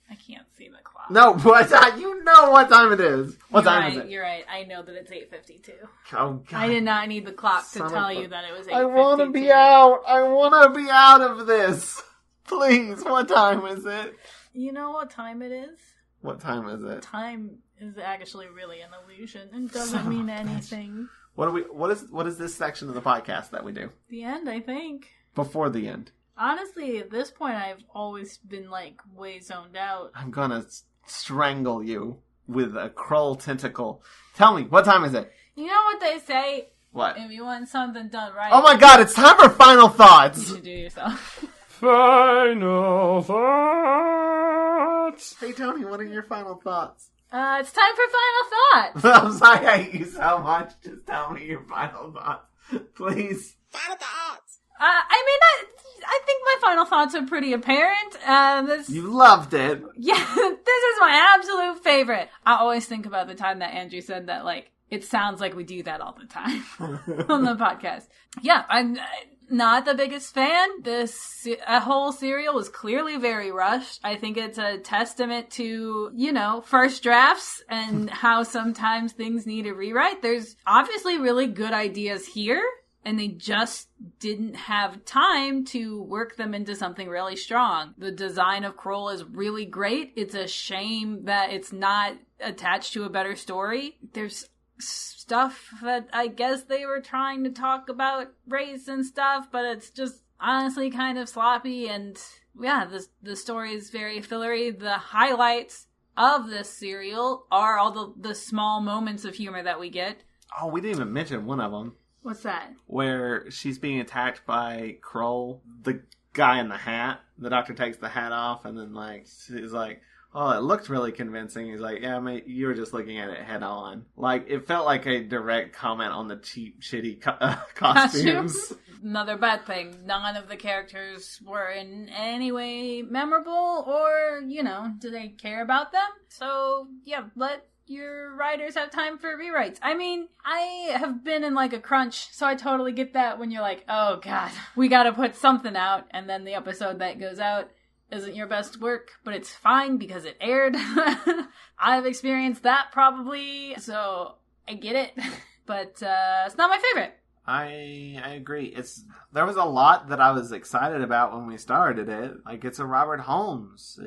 I can't see the clock. No, but you know what time it is. What time is it? You're right. I know that it's 8:52. Oh, God. I did not need the clock to tell you that it was 8:52. I want to be out. I want to be out of this. Please, what time is it? You know what time it is? What time is it? Time is actually really an illusion and doesn't mean anything. What is this section of the podcast that we do? The end, I think. Before the end. Honestly, at this point, I've always been, like, way zoned out. I'm gonna strangle you with a Kroll tentacle. Tell me, what time is it? You know what they say? What? If you want something done right... Oh my God, it's time for final thoughts! You should do yourself. Final thoughts! Hey Tony, what are your final thoughts? It's time for final thoughts! I'm sorry, I hate you so much. Just tell me your final thoughts. Please. Final thoughts! I think my final thoughts are pretty apparent. You loved it. Yeah, this is my absolute favorite. I always think about the time that Andrew said that, like, it sounds like we do that all the time on the podcast. Yeah, I'm not the biggest fan. This whole serial was clearly very rushed. I think it's a testament to, first drafts and how sometimes things need a rewrite. There's obviously really good ideas here, and they just didn't have time to work them into something really strong. The design of Kroll is really great. It's a shame that it's not attached to a better story. There's stuff that I guess they were trying to talk about race and stuff, but it's just honestly kind of sloppy, and yeah, the story is very fillery. The highlights of this serial are all the small moments of humor that we get. Oh, we didn't even mention one of them. What's that? Where she's being attacked by Kroll, the guy in the hat. The doctor takes the hat off, and then she's like, oh, it looked really convincing. He's like, yeah, mate, you were just looking at it head on. Like, it felt like a direct comment on the cheap, shitty costumes. Another bad thing. None of the characters were in any way memorable or, do they care about them? So, yeah, let your writers have time for rewrites. I mean, I have been in a crunch, so I totally get that when you're like, oh God, we gotta put something out, and then the episode that goes out isn't your best work, but it's fine because it aired. I've experienced that probably, so I get it, but it's not my favorite. I agree. There was a lot that I was excited about when we started it. It's a Robert Holmes.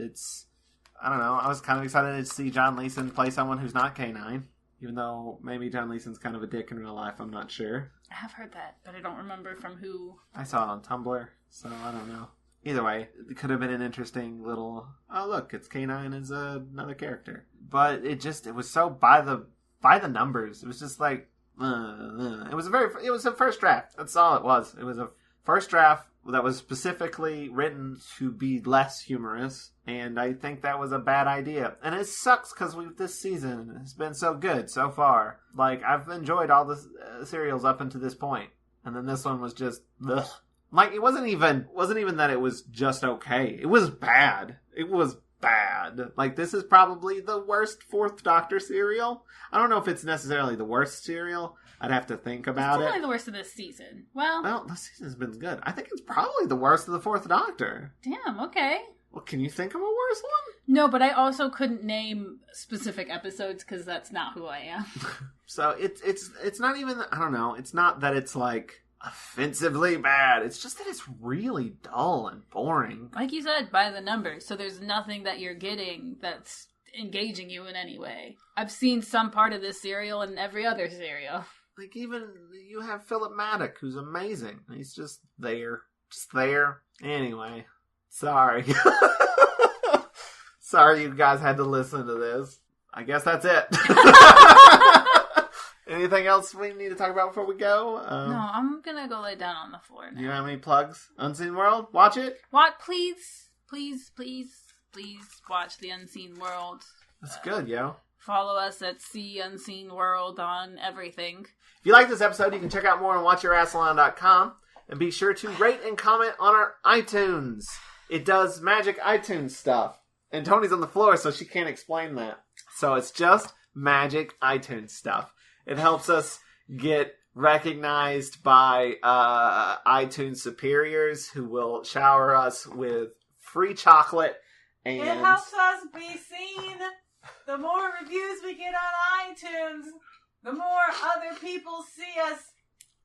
I don't know, I was kind of excited to see John Leeson play someone who's not K9, even though maybe John Leeson's kind of a dick in real life, I'm not sure. I have heard that, but I don't remember from who. I saw it on Tumblr, so I don't know. Either way, it could have been an interesting little, oh look, it's K9 as another character. But it was so by the numbers. It was just like It was a first draft. That's all it was. It was a first draft that was specifically written to be less humorous, and I think that was a bad idea. And it sucks because this season has been so good so far. Like, I've enjoyed all the serials up until this point, and then this one was just ugh. Like, it wasn't even that it was just okay. It was bad. It was bad. Like, this is probably the worst Fourth Doctor serial. I don't know if it's necessarily the worst serial. I'd have to think about it. It's definitely the worst of this season. Well, this season's been good. I think it's probably the worst of the Fourth Doctor. Damn, okay. Well, can you think of a worse one? No, but I also couldn't name specific episodes because that's not who I am. So it's not even, I don't know, it's not that it's like offensively bad. It's just that it's really dull and boring. Like you said, by the numbers. So there's nothing that you're getting that's engaging you in any way. I've seen some part of this serial in every other serial. Like, even you have Philip Maddock, who's amazing. He's just there. Just there. Anyway, sorry. Sorry you guys had to listen to this. I guess that's it. Anything else we need to talk about before we go? No, I'm gonna go lay down on the floor now. You have any plugs? Unseen World? Watch it? Please watch The Unseen World. That's good, yo. Follow us at See Unseen World on everything. If you like this episode, you can check out more on Watch-A-Rassilon.com, and be sure to rate and comment on our iTunes. It does magic iTunes stuff. And Toni's on the floor, so she can't explain that. So it's just magic iTunes stuff. It helps us get recognized by iTunes superiors who will shower us with free chocolate. And it helps us be seen. The more reviews we get on iTunes, the more other people see us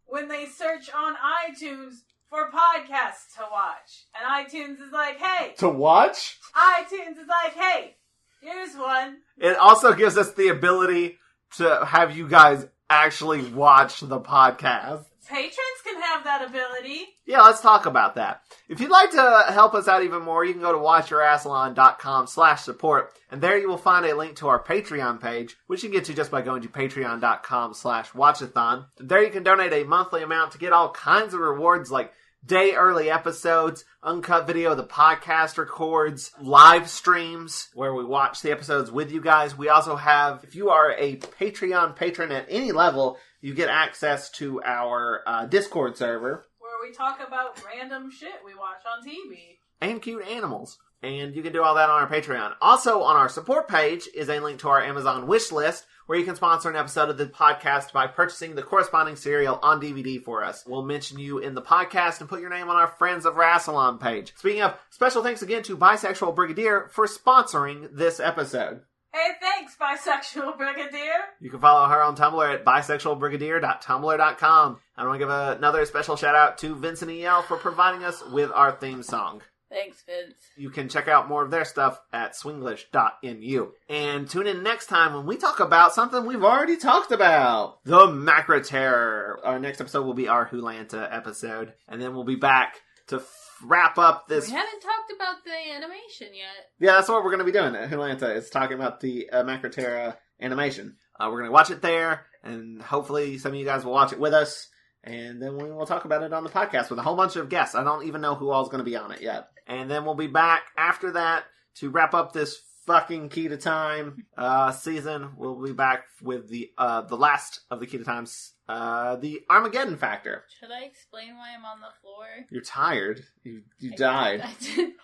when they search on iTunes for podcasts to watch. And iTunes is like, hey. To watch? iTunes is like, hey, here's one. It also gives us the ability to have you guys actually watch the podcast. Patrons can have that ability. Yeah, let's talk about that. If you'd like to help us out even more, you can go to watchyourassalon.com/support, and there you will find a link to our Patreon page, which you can get to just by going to patreon.com/watchathon. There you can donate a monthly amount to get all kinds of rewards like day early episodes, uncut video the podcast records, live streams where we watch the episodes with you guys. We also have, if you are a Patreon patron at any level, you get access to our Discord server. Where we talk about random shit we watch on TV. And cute animals. And you can do all that on our Patreon. Also, on our support page is a link to our Amazon wish list, where you can sponsor an episode of the podcast by purchasing the corresponding serial on DVD for us. We'll mention you in the podcast and put your name on our Friends of Rassilon page. Speaking of, special thanks again to Bisexual Brigadier for sponsoring this episode. Hey, thanks, Bisexual Brigadier. You can follow her on Tumblr at bisexualbrigadier.tumblr.com. I want to give another special shout out to Vincent E.L. for providing us with our theme song. Thanks, Vince. You can check out more of their stuff at swinglish.nu. And tune in next time when we talk about something we've already talked about. The Macro Terror. Our next episode will be our Hulanta episode. And then we'll be back to wrap up this. We haven't talked about the animation yet. Yeah, that's what we're going to be doing at Hulanta. Is talking about the Macro Terror animation. We're going to watch it there. And hopefully some of you guys will watch it with us. And then we will talk about it on the podcast with a whole bunch of guests. I don't even know who all's going to be on it yet. And then we'll be back after that to wrap up this fucking Key to Time season. We'll be back with the last of the Key to Times, the Armageddon Factor. Should I explain why I'm on the floor? You're tired. You died. I did.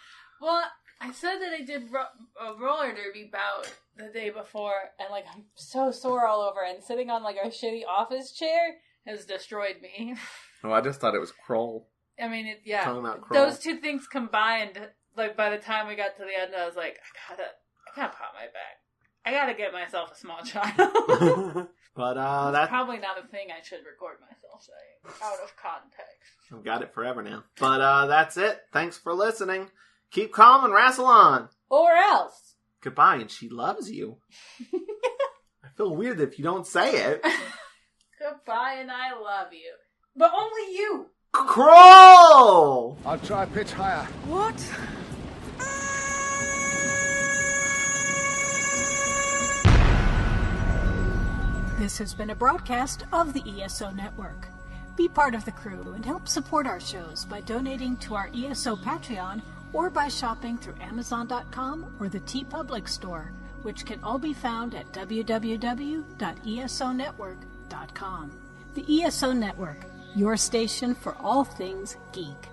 Well, I said that I did a roller derby bout the day before, and like I'm so sore all over, and sitting on like a shitty office chair has destroyed me. Oh, I just thought it was Kroll. I mean, yeah. Talking about Kroll. Those two things combined, like by the time we got to the end, I was like, I gotta pop my back. I gotta get myself a small child. But that's probably not a thing I should record myself saying out of context. I've got it forever now. But that's it. Thanks for listening. Keep calm and wrestle on. Or else. Goodbye, and she loves you. I feel weird if you don't say it. Goodbye, and I love you. But only you. Kroll! I'll try pitch higher. What? This has been a broadcast of the ESO Network. Be part of the crew and help support our shows by donating to our ESO Patreon or by shopping through Amazon.com or the TeePublic Store, which can all be found at www.esonetwork.com. The ESO Network, your station for all things geek.